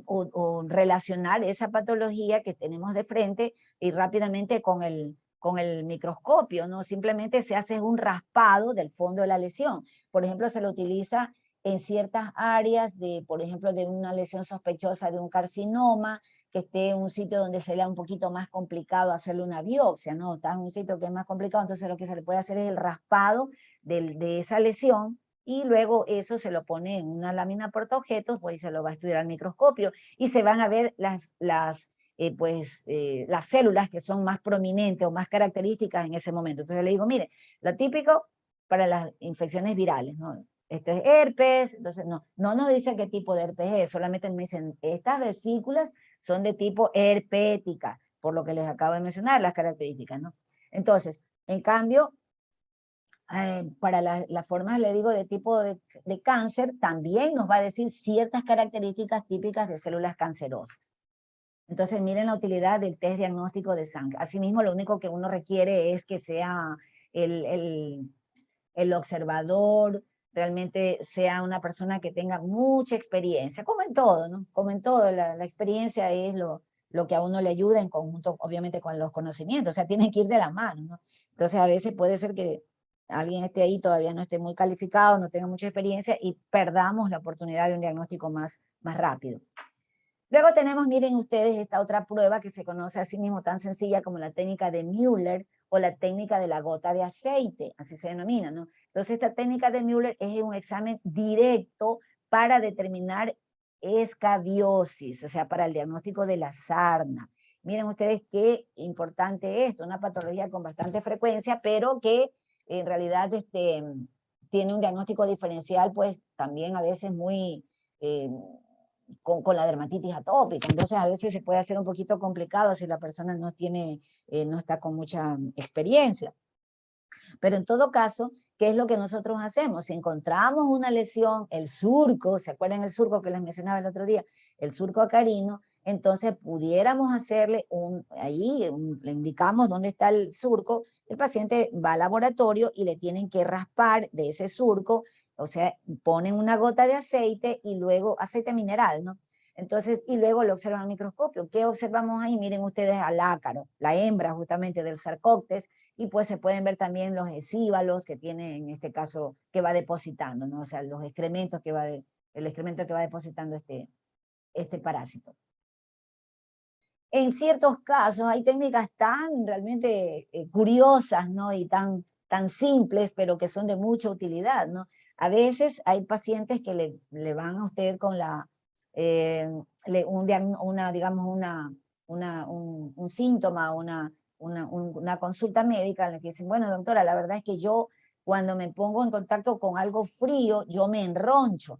Speaker 1: o relacionar esa patología que tenemos de frente y rápidamente con el microscopio, ¿no? Simplemente se hace un raspado del fondo de la lesión. Por ejemplo, se lo utiliza en ciertas áreas por ejemplo, de una lesión sospechosa de un carcinoma, que esté en un sitio donde sería un poquito más complicado hacerle una biopsia, ¿no? Está en un sitio que es más complicado, entonces lo que se le puede hacer es el raspado de esa lesión, y luego eso se lo pone en una lámina portaobjetos, pues se lo va a estudiar al microscopio, y se van a ver las células que son más prominentes o más características en ese momento. Entonces le digo, mire, lo típico para las infecciones virales, ¿no? Este es herpes, entonces no nos dice qué tipo de herpes es, solamente me dicen, estas vesículas son de tipo herpética, por lo que les acabo de mencionar, las características, ¿no? Entonces, en cambio, para las formas, le digo, de tipo de cáncer, también nos va a decir ciertas características típicas de células cancerosas. Entonces, miren la utilidad del test diagnóstico de sangre. Asimismo, lo único que uno requiere es que sea el observador, realmente sea una persona que tenga mucha experiencia, como en todo, ¿no? Como en todo, la experiencia es lo que a uno le ayuda en conjunto, obviamente, con los conocimientos, o sea, tienen que ir de la mano, ¿no? Entonces, a veces puede ser que alguien esté ahí, todavía no esté muy calificado, no tenga mucha experiencia, y perdamos la oportunidad de un diagnóstico más rápido. Luego tenemos, miren ustedes, esta otra prueba que se conoce así mismo tan sencilla como la técnica de Müller, o la técnica de la gota de aceite, así se denomina, ¿no? Entonces esta técnica de Müller es un examen directo para determinar escabiosis, o sea, para el diagnóstico de la sarna. Miren ustedes qué importante es esto, una patología con bastante frecuencia, pero que en realidad tiene un diagnóstico diferencial, pues también a veces muy... con la dermatitis atópica. Entonces a veces se puede hacer un poquito complicado si la persona no está con mucha experiencia. Pero en todo caso, ¿qué es lo que nosotros hacemos? Si encontramos una lesión, el surco, ¿se acuerdan el surco que les mencionaba el otro día? el surco acarino, entonces pudiéramos hacerle le indicamos dónde está el surco, el paciente va al laboratorio y le tienen que raspar de ese surco, o sea, ponen una gota de aceite y luego aceite mineral, ¿no? Entonces, y luego lo observan al microscopio. ¿Qué observamos ahí? Miren ustedes al ácaro, la hembra justamente del Sarcoptes, y pues se pueden ver también los escívalos que tiene, en este caso, que va depositando, ¿no? O sea, los excrementos el excremento que va depositando este parásito. En ciertos casos hay técnicas tan realmente curiosas, ¿no? Y tan simples, pero que son de mucha utilidad, ¿no? A veces hay pacientes que le van a usted con un síntoma, una consulta médica en la que dicen, bueno, doctora, la verdad es que yo cuando me pongo en contacto con algo frío, yo me enroncho.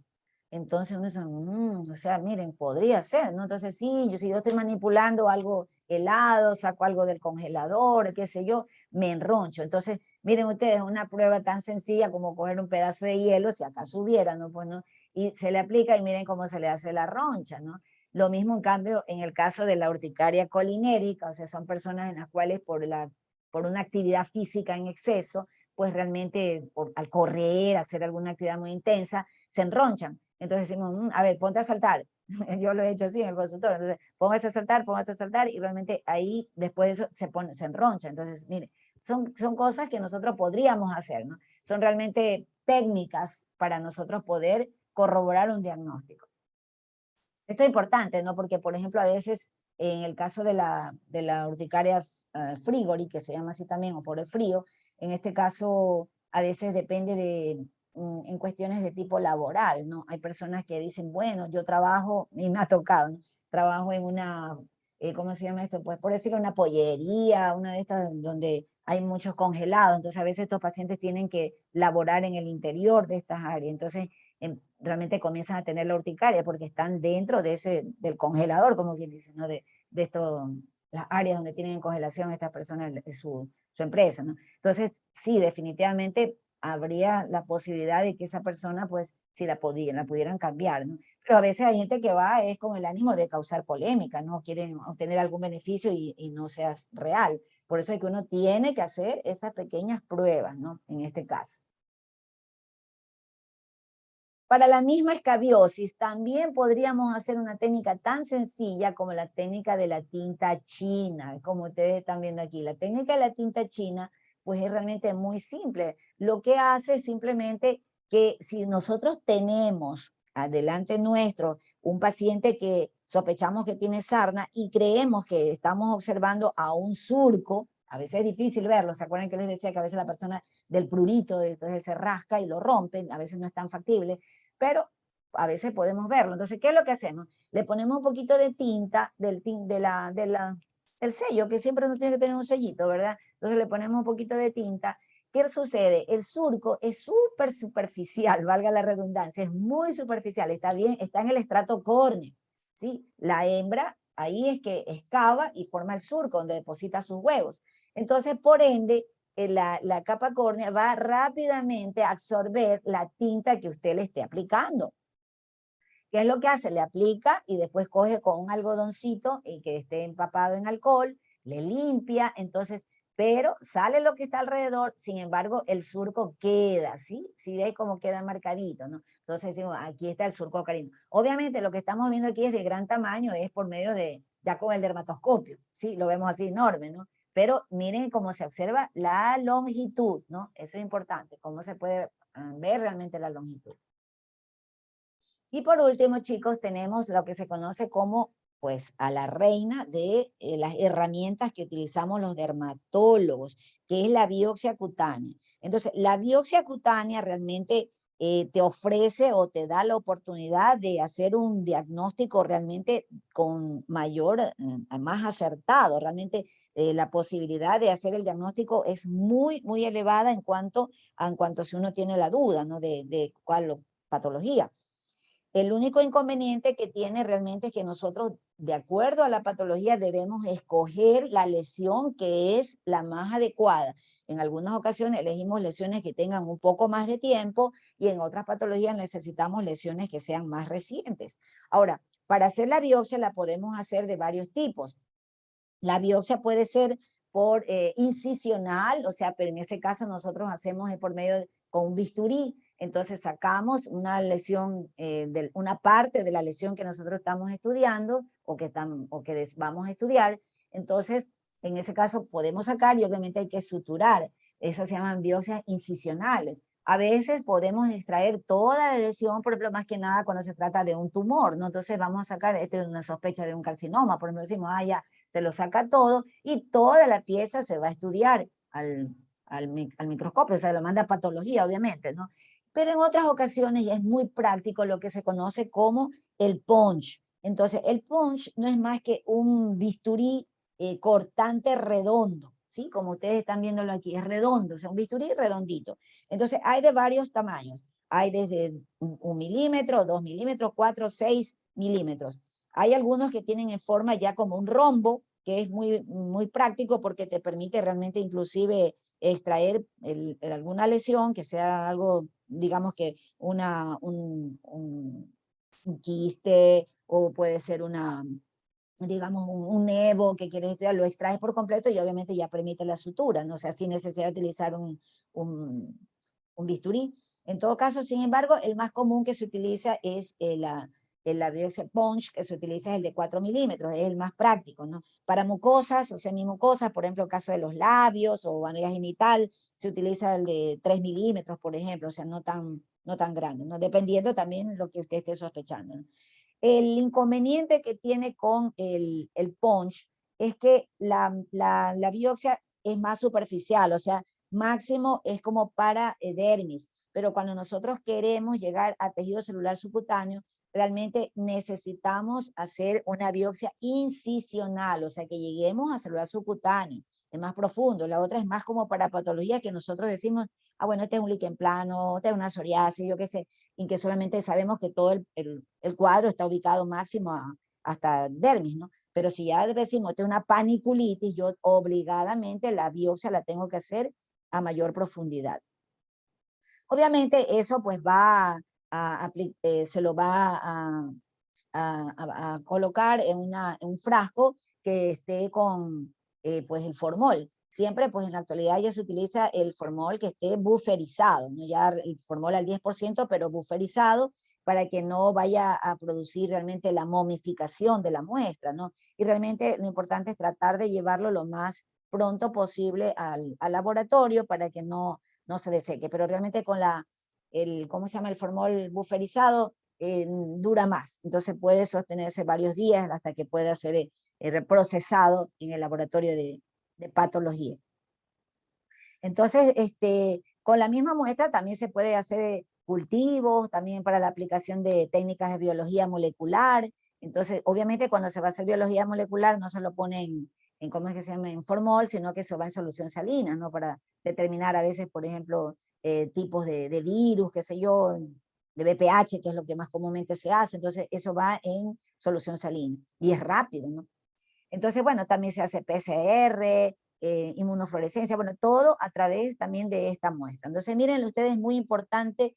Speaker 1: Entonces uno dice, o sea, miren, podría ser, ¿no? Entonces sí, si yo estoy manipulando algo helado, saco algo del congelador, qué sé yo, me enroncho. Entonces, miren ustedes, una prueba tan sencilla como coger un pedazo de hielo, si acaso hubiera, ¿no? Pues, ¿no? Y se le aplica y miren cómo se le hace la roncha, ¿no? Lo mismo, en cambio, en el caso de la urticaria colinérica, o sea, son personas en las cuales por una actividad física en exceso, pues realmente al correr, hacer alguna actividad muy intensa, se enronchan. Entonces decimos, a ver, ponte a saltar. Yo lo he hecho así en el consultorio. Entonces, póngase a saltar, y realmente ahí después de eso se enroncha. Entonces, mire, son cosas que nosotros podríamos hacer, ¿no? Son realmente técnicas para nosotros poder corroborar un diagnóstico. Esto es importante, ¿no? Porque, por ejemplo, a veces en el caso de la urticaria frigori, que se llama así también, o por el frío, en este caso a veces depende en cuestiones de tipo laboral, ¿no? Hay personas que dicen, bueno, yo trabajo, y me ha tocado, ¿no? Trabajo en ¿cómo se llama esto? Pues por decirlo, una pollería, una de estas donde hay muchos congelados, entonces a veces estos pacientes tienen que laborar en el interior de estas áreas, entonces realmente comienzan a tener la urticaria porque están dentro del congelador, como quien dice, ¿no? Las áreas donde tienen en congelación estas personas, su empresa, ¿no? Entonces, sí, definitivamente habría la posibilidad de que esa persona, pues, si la pudieran cambiar, ¿no? Pero a veces hay gente que va es con el ánimo de causar polémica, ¿no? Quieren obtener algún beneficio y no sea real. Por eso es que uno tiene que hacer esas pequeñas pruebas, ¿no? En este caso. Para la misma escabiosis, también podríamos hacer una técnica tan sencilla como la técnica de la tinta china, como ustedes están viendo aquí. La técnica de la tinta china, pues es realmente muy simple. Lo que hace es simplemente que si nosotros tenemos adelante nuestro un paciente que sospechamos que tiene sarna y creemos que estamos observando a un surco, a veces es difícil verlo, ¿se acuerdan que les decía que a veces la persona del prurito, entonces se rasca y lo rompen, a veces no es tan factible, pero a veces podemos verlo. Entonces, ¿qué es lo que hacemos? Le ponemos un poquito de tinta del sello, que siempre uno tiene que tener un sellito, ¿verdad? Entonces le ponemos un poquito de tinta. ¿Qué sucede? El surco es súper superficial, valga la redundancia, es muy superficial, está bien, está en el estrato córneo, ¿sí? La hembra ahí es que excava y forma el surco donde deposita sus huevos. Entonces, por ende, la capa córnea va rápidamente a absorber la tinta que usted le esté aplicando. ¿Qué es lo que hace? Le aplica y después coge con un algodoncito y que esté empapado en alcohol, le limpia, entonces, pero sale lo que está alrededor, sin embargo, el surco queda, ¿sí? Si ve cómo queda marcadito, ¿no? Entonces decimos, aquí está el surco acarino. Obviamente lo que estamos viendo aquí es de gran tamaño, es por medio ya con el dermatoscopio, ¿sí? Lo vemos así enorme, ¿no? Pero miren cómo se observa la longitud, ¿no? Eso es importante, cómo se puede ver realmente la longitud. Y por último, chicos, tenemos lo que se conoce como, pues, a la reina de las herramientas que utilizamos los dermatólogos, que es la biopsia cutánea. Entonces, la biopsia cutánea realmente te ofrece o te da la oportunidad de hacer un diagnóstico realmente con más acertado. Realmente la posibilidad de hacer el diagnóstico es muy, muy elevada en cuanto si uno tiene la duda, ¿no? de cuál patología. El único inconveniente que tiene realmente es que nosotros, de acuerdo a la patología, debemos escoger la lesión que es la más adecuada. En algunas ocasiones elegimos lesiones que tengan un poco más de tiempo y en otras patologías necesitamos lesiones que sean más recientes. Ahora, Para hacer la biopsia la podemos hacer de varios tipos. La biopsia puede ser por incisional, o sea, pero en ese caso nosotros hacemos por medio con un bisturí, entonces sacamos una lesión, una parte de la lesión que nosotros estamos estudiando o que vamos a estudiar, entonces en ese caso podemos sacar y obviamente hay que suturar, esas se llaman biopsias incisionales. A veces podemos extraer toda la lesión, por ejemplo, más que nada cuando se trata de un tumor, ¿no? Entonces vamos a sacar, es una sospecha de un carcinoma, por ejemplo, decimos, ya, se lo saca todo y toda la pieza se va a estudiar al microscopio, o sea, lo manda a patología, obviamente, ¿no? Pero en otras ocasiones ya es muy práctico lo que se conoce como el punch. Entonces, el punch no es más que un bisturí cortante redondo, ¿sí? Como ustedes están viéndolo aquí, es redondo, o sea, un bisturí redondito. Entonces, hay de varios tamaños. Hay desde 1 milímetro, 2 milímetros, 4, 6 milímetros. Hay algunos que tienen en forma ya como un rombo, que es muy práctico porque te permite realmente inclusive extraer alguna lesión, que sea algo, digamos que un quiste, o puede ser digamos, un nevo que quieres estudiar, lo extraes por completo y obviamente ya permite la sutura, ¿no? O sea, sin necesidad de utilizar un, un bisturí. En todo caso, sin embargo, el más común que se utiliza es la biopsia punch, que se utiliza es el de 4 milímetros, es el más práctico, ¿no? Para mucosas o semimucosas, por ejemplo, el caso de los labios o vanidad genital, se utiliza el de 3 milímetros, por ejemplo, o sea, no tan grande, ¿no? Dependiendo también de lo que usted esté sospechando, ¿no? El inconveniente que tiene con el punch es que la biopsia es más superficial, o sea, máximo es como para dermis, pero cuando nosotros queremos llegar a tejido celular subcutáneo, realmente necesitamos hacer una biopsia incisional, o sea, que lleguemos a celular subcutáneo, es más profundo. La otra es más como para patología que nosotros decimos, bueno, este es un líquen plano, este es una psoriasis, yo qué sé, en que solamente sabemos que todo el cuadro está ubicado máximo hasta dermis, ¿no? Pero si ya decimos que es una paniculitis, yo obligadamente la biopsia la tengo que hacer a mayor profundidad. Obviamente eso pues se lo va a colocar en un frasco que esté con pues el formol. Siempre pues en la actualidad ya se utiliza el formol que esté buferizado, ¿no? Ya el formol al 10%, pero buferizado para que no vaya a producir realmente la momificación de la muestra, ¿no? Y realmente lo importante es tratar de llevarlo lo más pronto posible al laboratorio para que no se deseque, pero realmente con ¿cómo se llama? El formol buferizado dura más, entonces puede sostenerse varios días hasta que pueda ser reprocesado en el laboratorio de patología. Entonces, con la misma muestra también se puede hacer cultivos, también para la aplicación de técnicas de biología molecular. Entonces, obviamente cuando se va a hacer biología molecular no se lo pone ¿cómo es que se llama? En formol, sino que se va en solución salina, ¿no? Para determinar a veces, por ejemplo, tipos de virus, qué sé yo, de BPH, que es lo que más comúnmente se hace. Entonces, eso va en solución salina y es rápido, ¿no? Entonces, bueno, también se hace PCR, inmunofluorescencia, bueno, todo a través también de esta muestra. Entonces, miren ustedes, es muy importante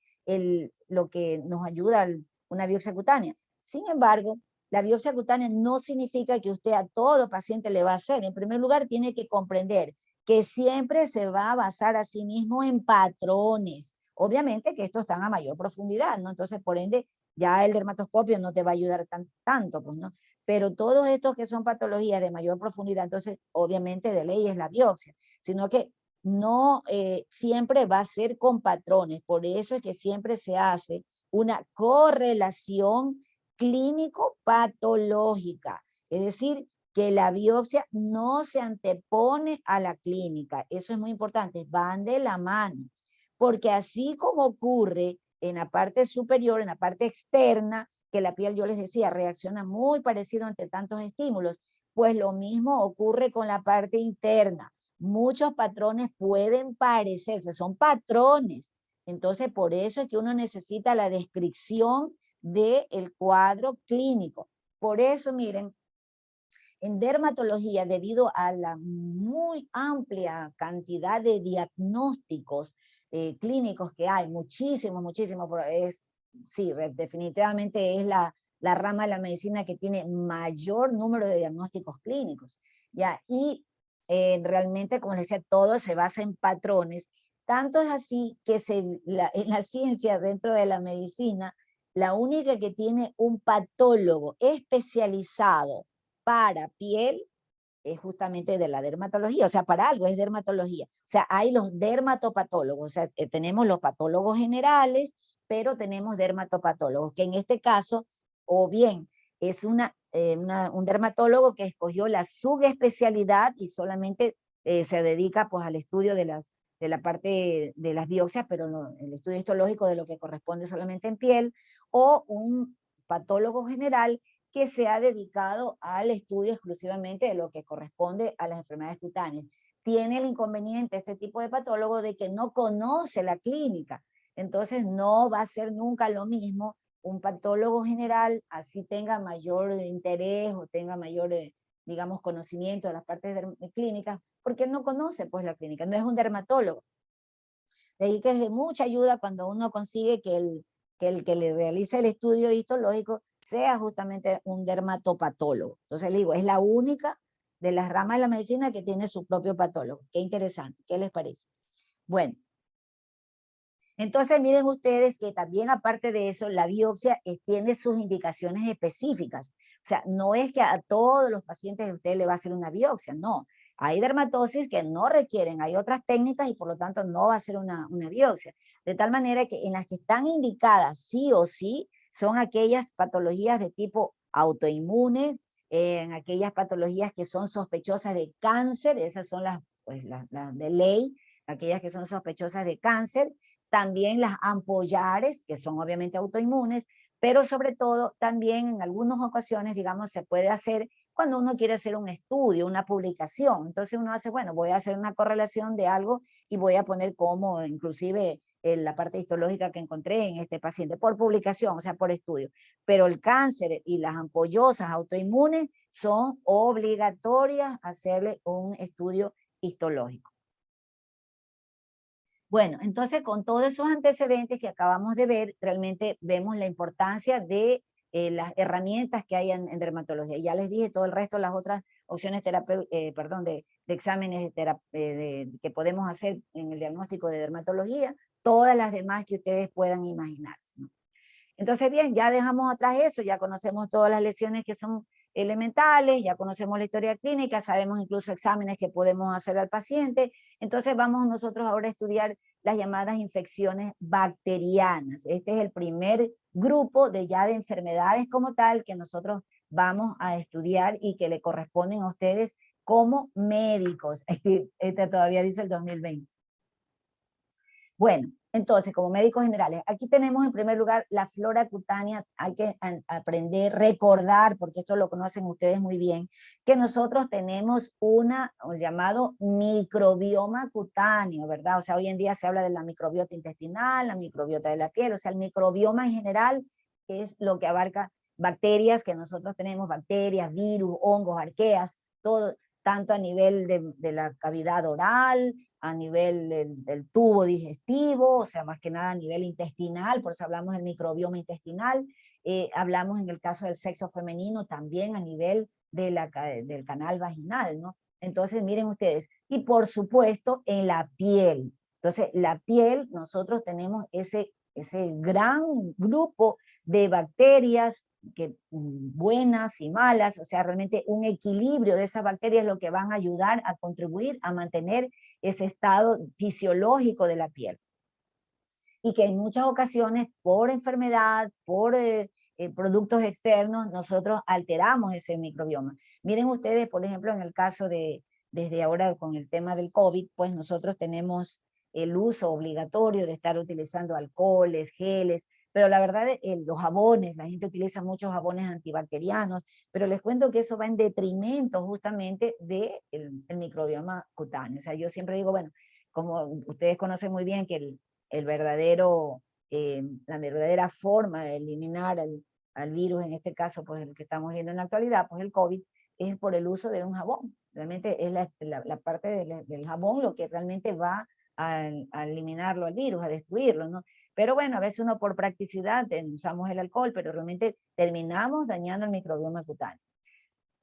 Speaker 1: lo que nos ayuda una biopsia cutánea. Sin embargo, la biopsia cutánea no significa que usted a todo paciente le va a hacer. En primer lugar, tiene que comprender que siempre se va a basar a sí mismo en patrones. Obviamente que estos están a mayor profundidad, ¿no? Entonces, por ende, ya el dermatoscopio no te va a ayudar tanto, pues, ¿no? Pero todos estos que son patologías de mayor profundidad, entonces obviamente de ley es la biopsia, sino que no siempre va a ser con patrones, por eso es que siempre se hace una correlación clínico-patológica, es decir, que la biopsia no se antepone a la clínica, eso es muy importante, van de la mano, porque así como ocurre en la parte superior, en la parte externa, que la piel, yo les decía, reacciona muy parecido ante tantos estímulos, pues lo mismo ocurre con la parte interna. Muchos patrones pueden parecerse, son patrones. Entonces, por eso es que uno necesita la descripción del cuadro clínico. Por eso, miren, en dermatología, debido a la muy amplia cantidad de diagnósticos clínicos que hay, muchísimo, sí, definitivamente es la rama de la medicina que tiene mayor número de diagnósticos clínicos, ¿ya? Y realmente, como les decía, todo se basa en patrones. Tanto es así que en la ciencia, dentro de la medicina, la única que tiene un patólogo especializado para piel es justamente de la dermatología, o sea, para algo es dermatología. O sea, hay los dermatopatólogos, o sea, tenemos los patólogos generales, pero tenemos dermatopatólogos, que en este caso, o bien es un dermatólogo que escogió la subespecialidad y solamente se dedica pues al estudio de la parte de las biopsias, pero no, el estudio histológico de lo que corresponde solamente en piel, o un patólogo general que se ha dedicado al estudio exclusivamente de lo que corresponde a las enfermedades cutáneas. Tiene el inconveniente este tipo de patólogo de que no conoce la clínica, entonces no va a ser nunca lo mismo un patólogo general, así tenga mayor interés o tenga mayor, digamos, conocimiento de las partes clínicas, porque él no conoce pues la clínica, no es un dermatólogo. De ahí que es de mucha ayuda cuando uno consigue que el que le realice el estudio histológico sea justamente un dermatopatólogo. Entonces le digo, es la única de las ramas de la medicina que tiene su propio patólogo. Qué interesante, ¿qué les parece? Bueno, entonces miren ustedes que también aparte de eso, la biopsia tiene sus indicaciones específicas. O sea, no es que a todos los pacientes de usted le va a hacer una biopsia, no. Hay dermatosis que no requieren, hay otras técnicas y por lo tanto no va a ser una biopsia. De tal manera que en las que están indicadas sí o sí son aquellas patologías de tipo autoinmune, en aquellas patologías que son sospechosas de cáncer, esas son pues, las de ley, aquellas que son sospechosas de cáncer, también las ampollares, que son obviamente autoinmunes, pero sobre todo también en algunas ocasiones, digamos, se puede hacer cuando uno quiere hacer un estudio, una publicación. Entonces uno hace, bueno, voy a hacer una correlación de algo y voy a poner como inclusive la parte histológica que encontré en este paciente por publicación, o sea, por estudio. Pero el cáncer y las ampollosas autoinmunes son obligatorias hacerle un estudio histológico. Bueno, entonces con todos esos antecedentes que acabamos de ver, realmente vemos la importancia de las herramientas que hay en dermatología. Ya les dije todo el resto, las otras opciones de exámenes que podemos hacer en el diagnóstico de dermatología, todas las demás que ustedes puedan imaginarse, ¿no? Entonces, bien, ya dejamos atrás eso, ya conocemos todas las lesiones que son elementales, ya conocemos la historia clínica, sabemos incluso exámenes que podemos hacer al paciente. Entonces vamos nosotros ahora a estudiar las llamadas infecciones bacterianas. Este es el primer grupo de enfermedades como tal que nosotros vamos a estudiar y que le corresponden a ustedes como médicos. Este todavía dice el 2020. Bueno, entonces, como médicos generales, aquí tenemos en primer lugar la flora cutánea. Hay que aprender, recordar, porque esto lo conocen ustedes muy bien, que nosotros tenemos un llamado microbioma cutáneo, ¿verdad? O sea, hoy en día se habla de la microbiota intestinal, la microbiota de la piel, o sea, el microbioma en general es lo que abarca bacterias que nosotros tenemos, bacterias, virus, hongos, arqueas, todo, tanto a nivel de la cavidad oral, a nivel del tubo digestivo, o sea, más que nada a nivel intestinal, por eso hablamos del microbioma intestinal, hablamos en el caso del sexo femenino también a nivel del canal vaginal, ¿no? Entonces, miren ustedes, y por supuesto en la piel. Entonces, la piel, nosotros tenemos ese gran grupo de bacterias que, buenas y malas, o sea, realmente un equilibrio de esas bacterias es lo que van a ayudar a contribuir a mantener ese estado fisiológico de la piel. Y que en muchas ocasiones, por enfermedad, por productos externos, nosotros alteramos ese microbioma. Miren ustedes, por ejemplo, en el caso desde ahora con el tema del COVID, pues nosotros tenemos el uso obligatorio de estar utilizando alcoholes, geles, pero la verdad, los jabones, la gente utiliza muchos jabones antibacterianos, pero les cuento que eso va en detrimento justamente del el microbioma cutáneo. O sea, yo siempre digo, bueno, como ustedes conocen muy bien que el verdadero, la verdadera forma de eliminar al virus, en este caso, pues el que estamos viendo en la actualidad, pues el COVID, es por el uso de un jabón. Realmente es la parte del jabón lo que realmente va a eliminarlo al virus, a destruirlo, ¿no? Pero bueno, a veces uno por practicidad usamos el alcohol, pero realmente terminamos dañando el microbioma cutáneo.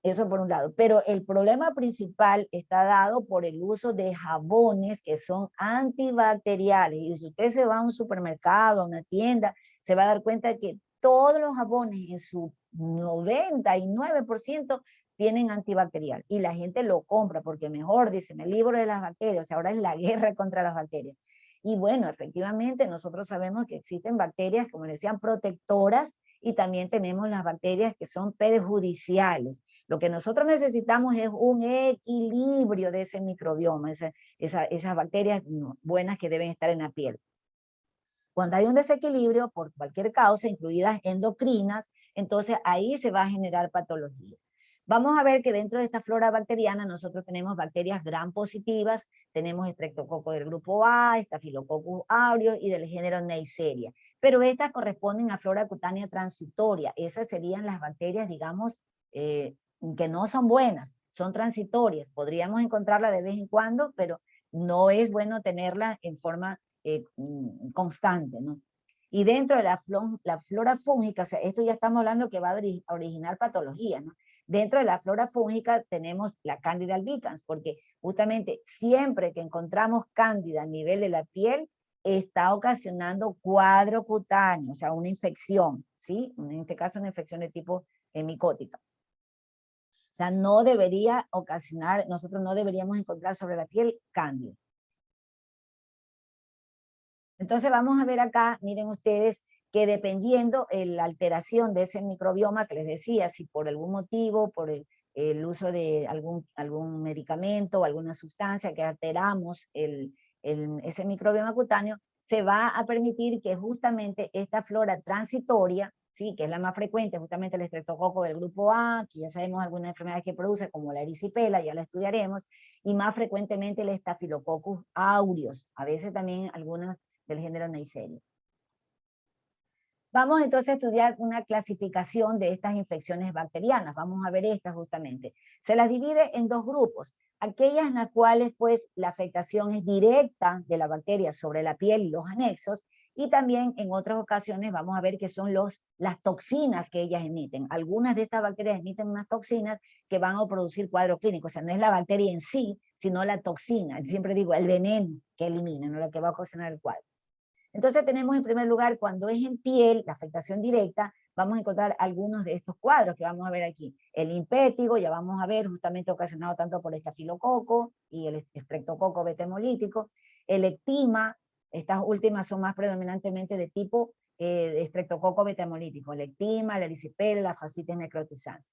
Speaker 1: Eso por un lado. Pero el problema principal está dado por el uso de jabones que son antibacteriales. Y si usted se va a un supermercado, a una tienda, se va a dar cuenta que todos los jabones en su 99% tienen antibacterial. Y la gente lo compra porque mejor, dice, me libro de las bacterias. O sea, ahora es la guerra contra las bacterias. Y bueno, efectivamente, nosotros sabemos que existen bacterias, como decían, protectoras, y también tenemos las bacterias que son perjudiciales. Lo que nosotros necesitamos es un equilibrio de ese microbioma, esas bacterias buenas que deben estar en la piel. Cuando hay un desequilibrio por cualquier causa, incluidas endocrinas, entonces ahí se va a generar patología. Vamos a ver que dentro de esta flora bacteriana nosotros tenemos bacterias gram positivas, tenemos Streptococcus del grupo A, Staphylococcus aureus y del género Neisseria. Pero estas corresponden a flora cutánea transitoria. Esas serían las bacterias, digamos, que no son buenas, son transitorias. Podríamos encontrarla de vez en cuando, pero no es bueno tenerla en forma constante, ¿no? Y dentro de la flora fúngica, o sea, esto ya estamos hablando que va a originar patologías, ¿no? Dentro de la flora fúngica tenemos la Candida albicans, porque justamente siempre que encontramos Cándida a nivel de la piel, está ocasionando cuadro cutáneo, o sea, una infección, ¿sí? En este caso, una infección de tipo micótica. O sea, no debería ocasionar, nosotros no deberíamos encontrar sobre la piel Cándida. Entonces vamos a ver acá, miren ustedes, que dependiendo la alteración de ese microbioma que les decía, si por algún motivo, por el uso de algún medicamento o alguna sustancia que alteramos ese microbioma cutáneo, se va a permitir que justamente esta flora transitoria, ¿sí?, que es la más frecuente, justamente el estreptococo del grupo A, que ya sabemos algunas enfermedades que produce, como la erisipela, ya la estudiaremos, y más frecuentemente el Staphylococcus aureus, a veces también algunas del género Neisseria. Vamos entonces a estudiar una clasificación de estas infecciones bacterianas. Vamos a ver estas justamente. Se las divide en dos grupos. Aquellas en las cuales pues la afectación es directa de la bacteria sobre la piel y los anexos, y también en otras ocasiones vamos a ver que son las toxinas que ellas emiten. Algunas de estas bacterias emiten unas toxinas que van a producir cuadro clínico. O sea, no es la bacteria en sí, sino la toxina. Siempre digo, el veneno que elimina, no la que va a ocasionar el cuadro. Entonces tenemos en primer lugar, cuando es en piel, la afectación directa, vamos a encontrar algunos de estos cuadros que vamos a ver aquí. El impétigo, ya vamos a ver, justamente ocasionado tanto por el estafilococo y el estreptococo beta-hemolítico. El ectima, estas últimas son más predominantemente de tipo de estreptococo beta-hemolítico. El ectima, la erisipela, la fascitis necrotizante.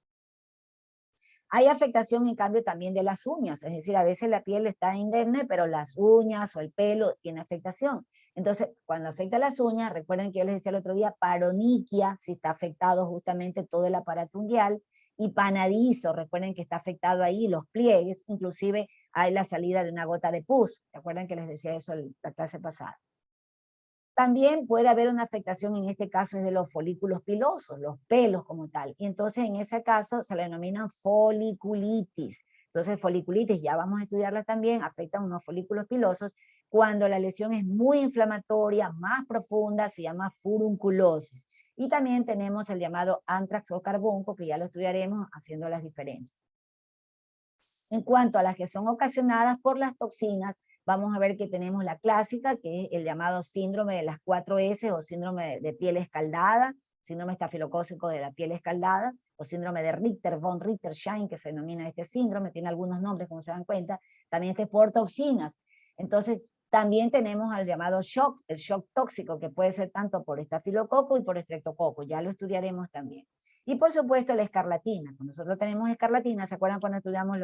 Speaker 1: Hay afectación, en cambio, también de las uñas, es decir, a veces la piel está indemne, pero las uñas o el pelo tiene afectación. Entonces, cuando afecta las uñas, recuerden que yo les decía el otro día, paroniquia, si está afectado justamente todo el aparato unguial, y panadizo, recuerden que está afectado ahí los pliegues, inclusive hay la salida de una gota de pus. ¿Recuerdan que les decía eso en la clase pasada? También puede haber una afectación, en este caso es de los folículos pilosos, los pelos como tal. Y entonces en ese caso se le denominan foliculitis. Entonces foliculitis, ya vamos a estudiarla también, afectan unos folículos pilosos. Cuando la lesión es muy inflamatoria, más profunda, se llama furunculosis. Y también tenemos el llamado antrax o carbunco, que ya lo estudiaremos haciendo las diferencias. En cuanto a las que son ocasionadas por las toxinas, vamos a ver que tenemos la clásica, que es el llamado síndrome de las 4S o síndrome de piel escaldada, síndrome estafilocócico de la piel escaldada, o síndrome de Richter, von Richter-Schein, que se denomina este síndrome, tiene algunos nombres, como se dan cuenta, también este por toxinas. Entonces, también tenemos al llamado shock, el shock tóxico, que puede ser tanto por estafilococo y por estreptococo, ya lo estudiaremos también. Y por supuesto la escarlatina, cuando nosotros tenemos escarlatina, ¿se acuerdan cuando estudiamos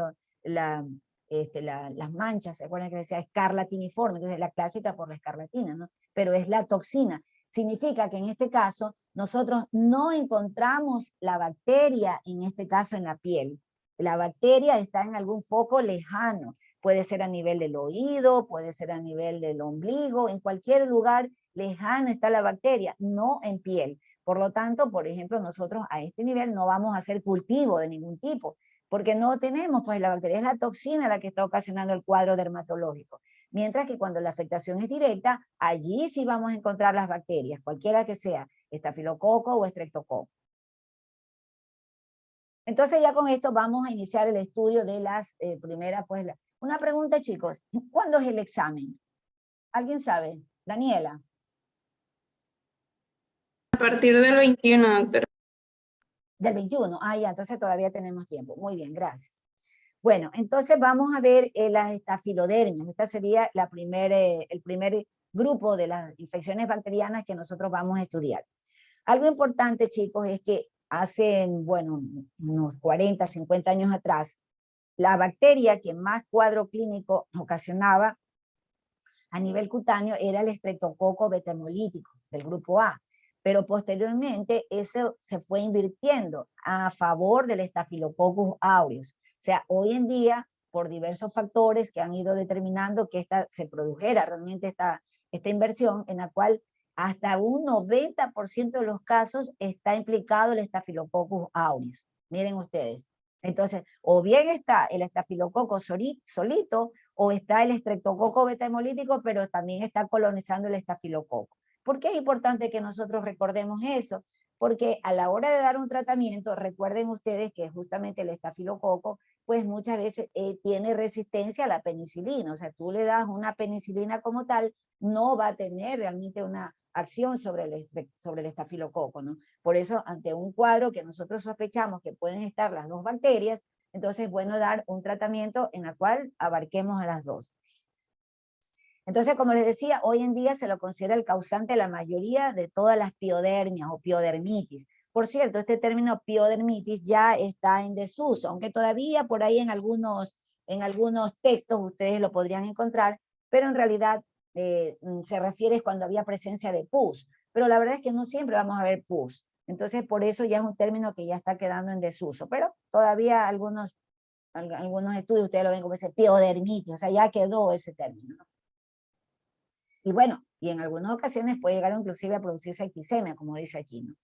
Speaker 1: las manchas? ¿Se acuerdan que decía escarlatiniforme? Entonces la clásica por la escarlatina, ¿no? Pero es la toxina. Significa que en este caso nosotros no encontramos la bacteria, en este caso en la piel. La bacteria está en algún foco lejano. Puede ser a nivel del oído, puede ser a nivel del ombligo, en cualquier lugar lejano está la bacteria, no en piel. Por lo tanto, por ejemplo, nosotros a este nivel no vamos a hacer cultivo de ningún tipo, porque no tenemos, pues la bacteria es la toxina la que está ocasionando el cuadro dermatológico. Mientras que cuando la afectación es directa, allí sí vamos a encontrar las bacterias, cualquiera que sea, estafilococo o estreptococo. Entonces ya con esto vamos a iniciar el estudio de las primeras, pues, una pregunta, chicos, ¿cuándo es el examen? ¿Alguien sabe? Daniela.
Speaker 2: A partir del 21, doctora.
Speaker 1: Del 21, ya, entonces todavía tenemos tiempo. Muy bien, gracias. Bueno, entonces vamos a ver las estafilodermias. Esta sería el primer grupo de las infecciones bacterianas que nosotros vamos a estudiar. Algo importante, chicos, es que hace, bueno, unos 40, 50 años atrás, la bacteria que más cuadro clínico ocasionaba a nivel cutáneo era el estreptococo beta-hemolítico del grupo A, pero posteriormente eso se fue invirtiendo a favor del Staphylococcus aureus. O sea, hoy en día, por diversos factores que han ido determinando que se produjera realmente esta inversión, en la cual hasta un 90% de los casos está implicado el Staphylococcus aureus. Miren ustedes. Entonces, o bien está el estafilococo solito, o está el estreptococo beta hemolítico, pero también está colonizando el estafilococo. ¿Por qué es importante que nosotros recordemos eso? Porque a la hora de dar un tratamiento, recuerden ustedes que justamente el estafilococo, pues muchas veces tiene resistencia a la penicilina. O sea, tú le das una penicilina como tal, no va a tener realmente una acción sobre el estafilococo, ¿no? Por eso, ante un cuadro que nosotros sospechamos que pueden estar las dos bacterias, entonces es bueno dar un tratamiento en el cual abarquemos a las dos. Entonces, como les decía, hoy en día se lo considera el causante de la mayoría de todas las piodermias o piodermitis. Por cierto, este término piodermitis ya está en desuso, aunque todavía por ahí en algunos textos ustedes lo podrían encontrar, pero en realidad se refiere cuando había presencia de pus. Pero la verdad es que no siempre vamos a ver pus. Entonces, por eso ya es un término que ya está quedando en desuso. Pero todavía algunos estudios ustedes lo ven como ese piodermitis, o sea, ya quedó ese término, ¿no? Y bueno, y en algunas ocasiones puede llegar inclusive a producirse septicemia, como dice aquí, ¿no?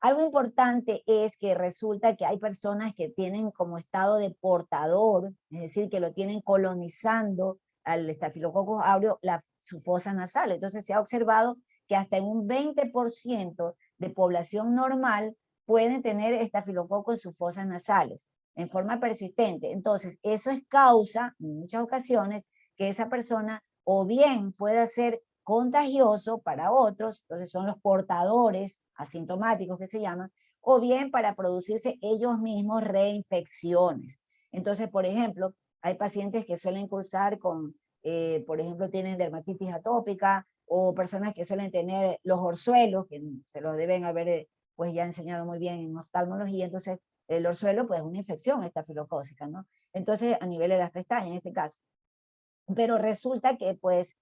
Speaker 1: Algo importante es que resulta que hay personas que tienen como estado de portador, es decir, que lo tienen colonizando al Staphylococcus aureus su fosa nasal. Entonces se ha observado que hasta en un 20% de población normal pueden tener estafilococo en sus fosas nasales en forma persistente. Entonces eso es causa, en muchas ocasiones, que esa persona o bien pueda ser contagioso para otros, entonces son los portadores asintomáticos que se llaman, o bien para producirse ellos mismos reinfecciones. Entonces, por ejemplo, hay pacientes que suelen cursar con, por ejemplo, tienen dermatitis atópica, o personas que suelen tener los orzuelos, que se los deben haber pues ya enseñado muy bien en oftalmología. Entonces el orzuelo pues es una infección estafilocócica, ¿no? Entonces a nivel de las pestañas en este caso. Pero resulta que pues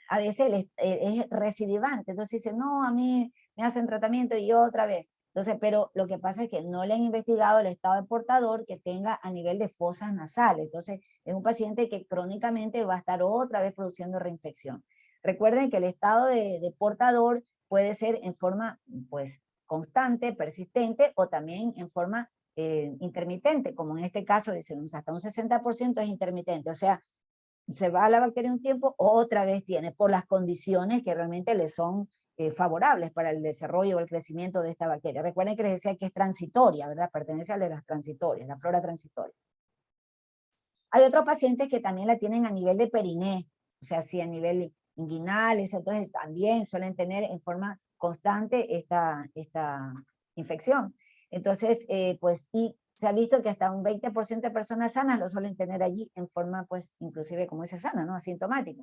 Speaker 1: a veces es recidivante, entonces dice, no, a mí me hacen tratamiento y otra vez. Entonces, pero lo que pasa es que no le han investigado el estado de portador que tenga a nivel de fosas nasales. Entonces, es un paciente que crónicamente va a estar otra vez produciendo reinfección. Recuerden que el estado de portador puede ser en forma, pues, constante, persistente, o también en forma intermitente, como en este caso, dicen, hasta un 60% es intermitente. O sea, se va a la bacteria un tiempo, otra vez tiene, por las condiciones que realmente le son favorables para el desarrollo o el crecimiento de esta bacteria. Recuerden que les decía que es transitoria, ¿verdad? Pertenece a las transitorias, la flora transitoria. Hay otros pacientes que también la tienen a nivel de periné, o sea, sí, a nivel inguinal, entonces también suelen tener en forma constante esta infección. Entonces, pues, y se ha visto que hasta un 20% de personas sanas lo suelen tener allí en forma, pues, inclusive como dice sana, ¿no? Asintomática.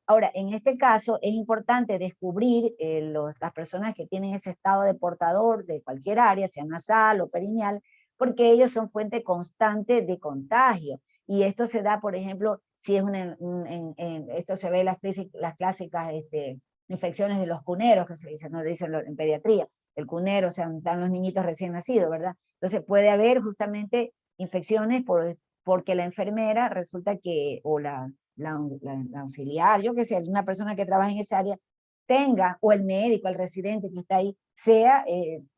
Speaker 1: Ahora, en este caso es importante descubrir las personas que tienen ese estado de portador de cualquier área, sea nasal o perineal, porque ellos son fuente constante de contagio. Y esto se da, por ejemplo, si es esto se ve en las clásicas infecciones de los cuneros, que se dice, no dicen en pediatría, el cunero, o sea, están los niñitos recién nacidos, ¿verdad? Entonces puede haber justamente infecciones porque la enfermera resulta que, o la auxiliar, yo que sé, una persona que trabaja en esa área, tenga, o el médico, el residente que está ahí, sea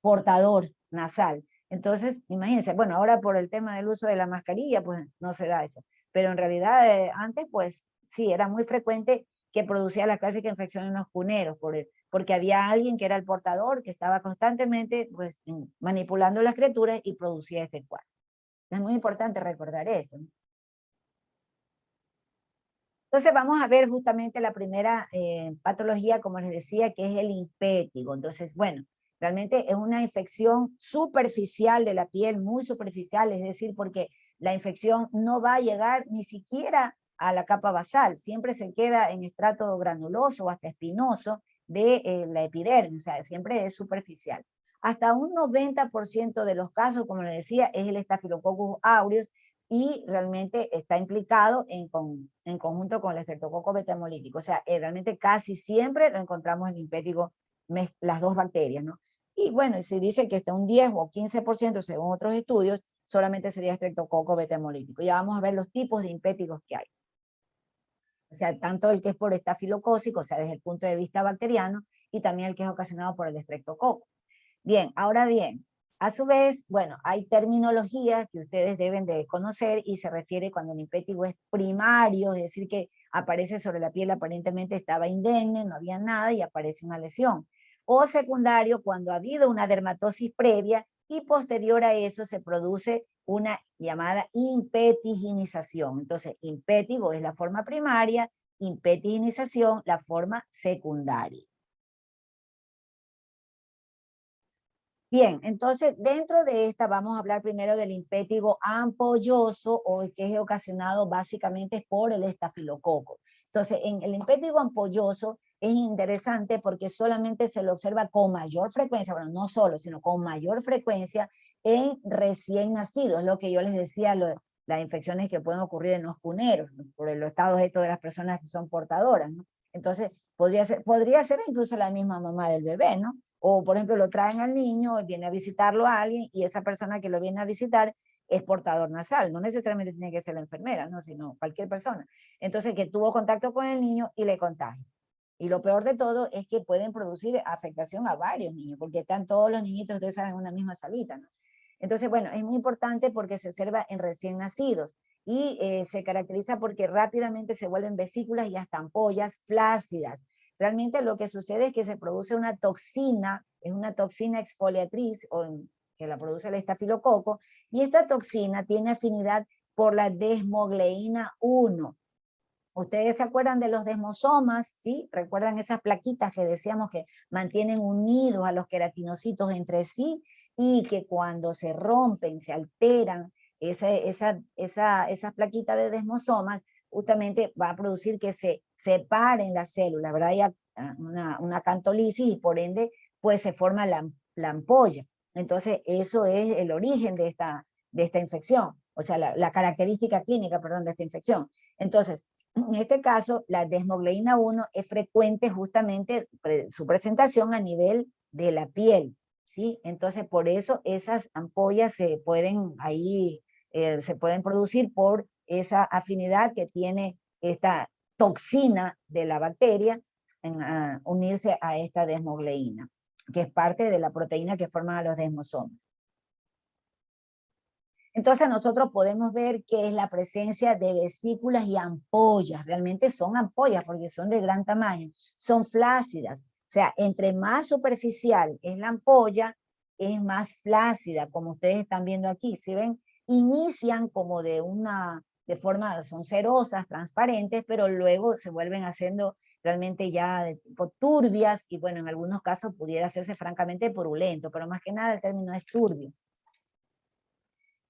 Speaker 1: portador nasal. Entonces, imagínense, bueno, ahora por el tema del uso de la mascarilla, pues no se da eso. Pero en realidad, antes, pues, sí, era muy frecuente que producía la clásica infección en los cuneros, porque había alguien que era el portador, que estaba constantemente pues, manipulando las criaturas y producía este cuadro. Es muy importante recordar eso, ¿no? Entonces vamos a ver justamente la primera patología, como les decía, que es el impétigo. Entonces, bueno, realmente es una infección superficial de la piel, muy superficial, es decir, porque la infección no va a llegar ni siquiera a la capa basal, siempre se queda en estrato granuloso o hasta espinoso de la epidermis, o sea, siempre es superficial. Hasta un 90% de los casos, como les decía, es el Staphylococcus aureus, y realmente está implicado en conjunto con el estreptococo beta-hemolítico. O sea, realmente casi siempre lo encontramos en el impétigo, las dos bacterias, ¿no? Y bueno, si dice que está un 10 o 15% según otros estudios, solamente sería estreptococo beta-hemolítico. Ya vamos a ver los tipos de impétigos que hay. O sea, tanto el que es por estafilocócico, o sea, desde el punto de vista bacteriano, y también el que es ocasionado por el estreptococo. Bien, ahora bien, a su vez, bueno, hay terminologías que ustedes deben de conocer y se refiere cuando el impétigo es primario, es decir, que aparece sobre la piel, aparentemente estaba indemne, no había nada y aparece una lesión. O secundario, cuando ha habido una dermatosis previa y posterior a eso se produce una llamada impetiginización. Entonces, impétigo es la forma primaria, impetiginización la forma secundaria. Bien, entonces dentro de esta vamos a hablar primero del impétigo ampolloso, o que es ocasionado básicamente por el estafilococo. Entonces, en el impétigo ampolloso es interesante porque solamente se lo observa con mayor frecuencia, bueno, no solo, sino con mayor frecuencia en recién nacidos, lo que yo les decía, las infecciones que pueden ocurrir en los cuneros, ¿no? Por los estados estos de las personas que son portadoras, ¿no? Entonces, podría ser incluso la misma mamá del bebé, ¿no? O, por ejemplo, lo traen al niño, viene a visitarlo a alguien y esa persona que lo viene a visitar es portador nasal. No necesariamente tiene que ser la enfermera, ¿no? Sino cualquier persona. Entonces, que tuvo contacto con el niño y le contagia. Y lo peor de todo es que pueden producir afectación a varios niños, porque están todos los niñitos, ustedes saben, en una misma salita, ¿no? Entonces, bueno, es muy importante porque se observa en recién nacidos y se caracteriza porque rápidamente se vuelven vesículas y hasta ampollas flácidas. Realmente lo que sucede es que se produce una toxina, es una toxina exfoliatriz que la produce el estafilococo, y esta toxina tiene afinidad por la desmogleína 1. Ustedes se acuerdan de los desmosomas, ¿sí? ¿Recuerdan esas plaquitas que decíamos que mantienen unidos a los queratinocitos entre sí y que cuando se rompen, se alteran esas plaquitas de desmosomas, justamente va a producir que se separen las células, ¿verdad? Hay una acantolisis y por ende pues se forma la ampolla. Entonces eso es el origen de esta infección, o sea, la característica clínica, perdón, de esta infección. Entonces, en este caso, la desmogleína 1 es frecuente justamente su presentación a nivel de la piel, ¿sí? Entonces, por eso esas ampollas se pueden producir por esa afinidad que tiene esta toxina de la bacteria en unirse a esta desmogleína, que es parte de la proteína que forman a los desmosomas. Entonces nosotros podemos ver que es la presencia de vesículas y ampollas. Realmente son ampollas porque son de gran tamaño, son flácidas. O sea, entre más superficial es la ampolla, es más flácida, como ustedes están viendo aquí. Si ven, inician como de forma, son cerosas, transparentes, pero luego se vuelven haciendo realmente ya de tipo turbias y bueno, en algunos casos pudiera hacerse francamente purulento, pero más que nada el término es turbio.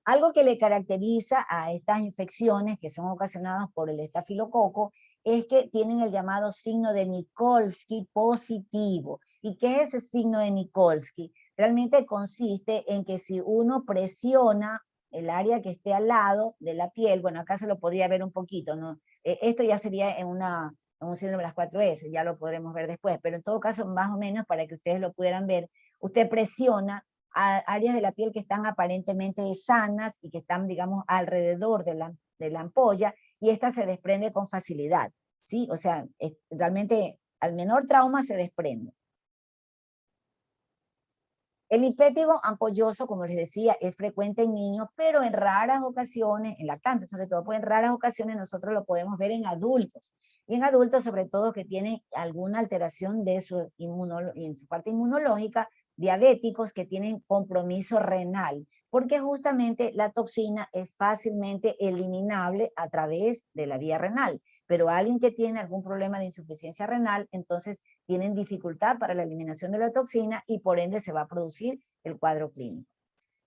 Speaker 1: Algo que le caracteriza a estas infecciones que son ocasionadas por el estafilococo es que tienen el llamado signo de Nikolsky positivo. ¿Y qué es ese signo de Nikolsky? Realmente consiste en que si uno presiona el área que esté al lado de la piel, bueno, acá se lo podría ver un poquito, ¿no? Esto ya sería en un síndrome de las 4S, ya lo podremos ver después, pero en todo caso, más o menos para que ustedes lo pudieran ver, usted presiona a áreas de la piel que están aparentemente sanas y que están, digamos, alrededor de la ampolla, y esta se desprende con facilidad, ¿sí? O sea, realmente al menor trauma se desprende. El impétigo ampolloso, como les decía, es frecuente en niños, pero en raras ocasiones, en lactantes sobre todo, pues en raras ocasiones nosotros lo podemos ver en adultos. Y en adultos, sobre todo, que tienen alguna alteración de en su parte inmunológica, diabéticos que tienen compromiso renal, porque justamente la toxina es fácilmente eliminable a través de la vía renal. Pero alguien que tiene algún problema de insuficiencia renal, entonces tienen dificultad para la eliminación de la toxina y por ende se va a producir el cuadro clínico.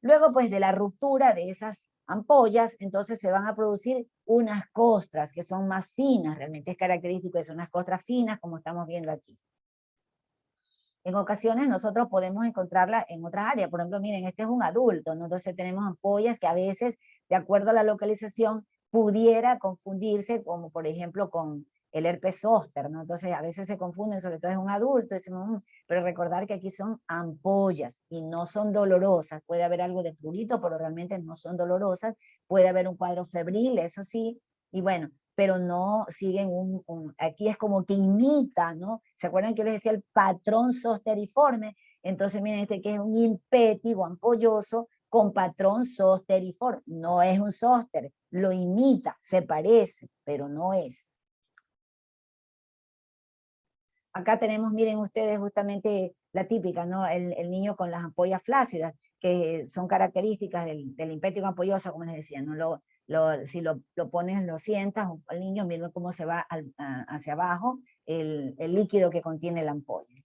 Speaker 1: Luego, pues de la ruptura de esas ampollas, entonces se van a producir unas costras que son más finas, realmente es característico de unas costras finas como estamos viendo aquí. En ocasiones nosotros podemos encontrarla en otras áreas, por ejemplo, miren, este es un adulto, ¿no? Entonces tenemos ampollas que a veces, de acuerdo a la localización, pudiera confundirse, como por ejemplo con el herpes zóster, ¿no? Entonces a veces se confunden, sobre todo es un adulto, decimos, pero recordar que aquí son ampollas y no son dolorosas, puede haber algo de prurito, pero realmente no son dolorosas, puede haber un cuadro febril, eso sí, y bueno, pero no siguen aquí es como que imita, ¿no? ¿Se acuerdan que yo les decía el patrón zosteriforme? Entonces miren este que es un impétigo ampolloso con patrón zosteriforme, no es un zóster, lo imita, se parece, pero no es. Acá tenemos, miren ustedes, justamente la típica, ¿no? El niño con las ampollas flácidas, que son características del impétigo ampolloso, como les decía, ¿no? Si lo pones, lo sientas, al niño, miren cómo se va hacia abajo el líquido que contiene la ampolla.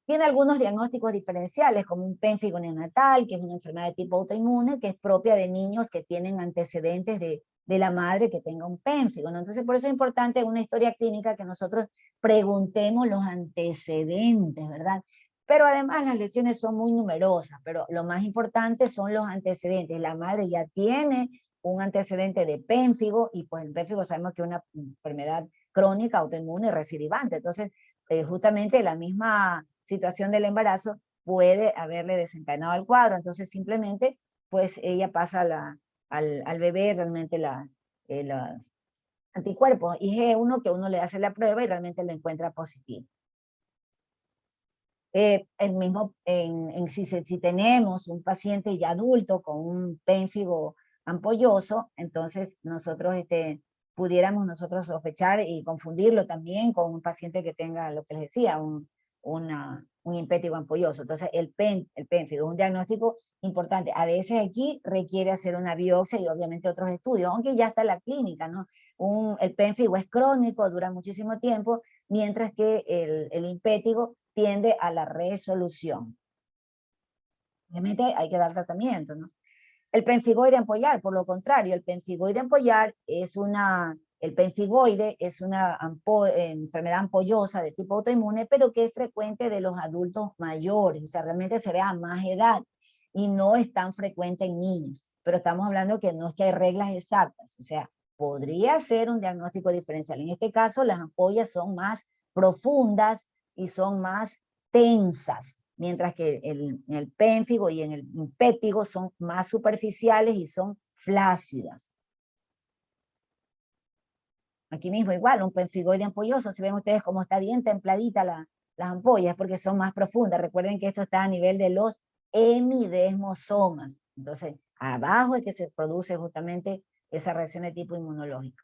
Speaker 1: Tiene algunos diagnósticos diferenciales, como un pénfigo neonatal, que es una enfermedad de tipo autoinmune, que es propia de niños que tienen antecedentes de la madre que tenga un pénfigo, ¿no? Entonces, por eso es importante una historia clínica que nosotros preguntemos los antecedentes, ¿verdad? Pero además las lesiones son muy numerosas, pero lo más importante son los antecedentes. La madre ya tiene un antecedente de pénfigo, y pues el pénfigo sabemos que es una enfermedad crónica, autoinmune, recidivante. Entonces, justamente la misma situación del embarazo puede haberle desencadenado el cuadro, entonces simplemente pues ella pasa al bebé realmente los anticuerpos IG1 que uno le hace la prueba y realmente lo encuentra positivo. El mismo, si tenemos un paciente ya adulto con un pénfigo ampolloso, entonces nosotros pudiéramos nosotros sospechar y confundirlo también con un paciente que tenga lo que les decía, un impétigo ampolloso. Entonces el pénfigo es un diagnóstico importante. A veces aquí requiere hacer una biopsia y obviamente otros estudios, aunque ya está en la clínica, ¿no? El pénfigo es crónico, dura muchísimo tiempo, mientras que el impétigo tiende a la resolución. Obviamente hay que dar tratamiento, ¿no? El penfigoide ampollar, por lo contrario, el penfigoide ampollar el penfigoide es una enfermedad ampollosa de tipo autoinmune, pero que es frecuente de los adultos mayores, o sea, realmente se ve a más edad y no es tan frecuente en niños, pero estamos hablando que no es que hay reglas exactas, o sea, podría ser un diagnóstico diferencial. En este caso, las ampollas son más profundas y son más tensas, mientras que en el pénfigo y en el impétigo son más superficiales y son flácidas. Aquí mismo igual, un penfigoide ampolloso, si ven ustedes cómo está bien templadita las ampollas, porque son más profundas. Recuerden que esto está a nivel de los hemidesmosomas. Entonces, abajo es que se produce justamente esa reacción de tipo inmunológico.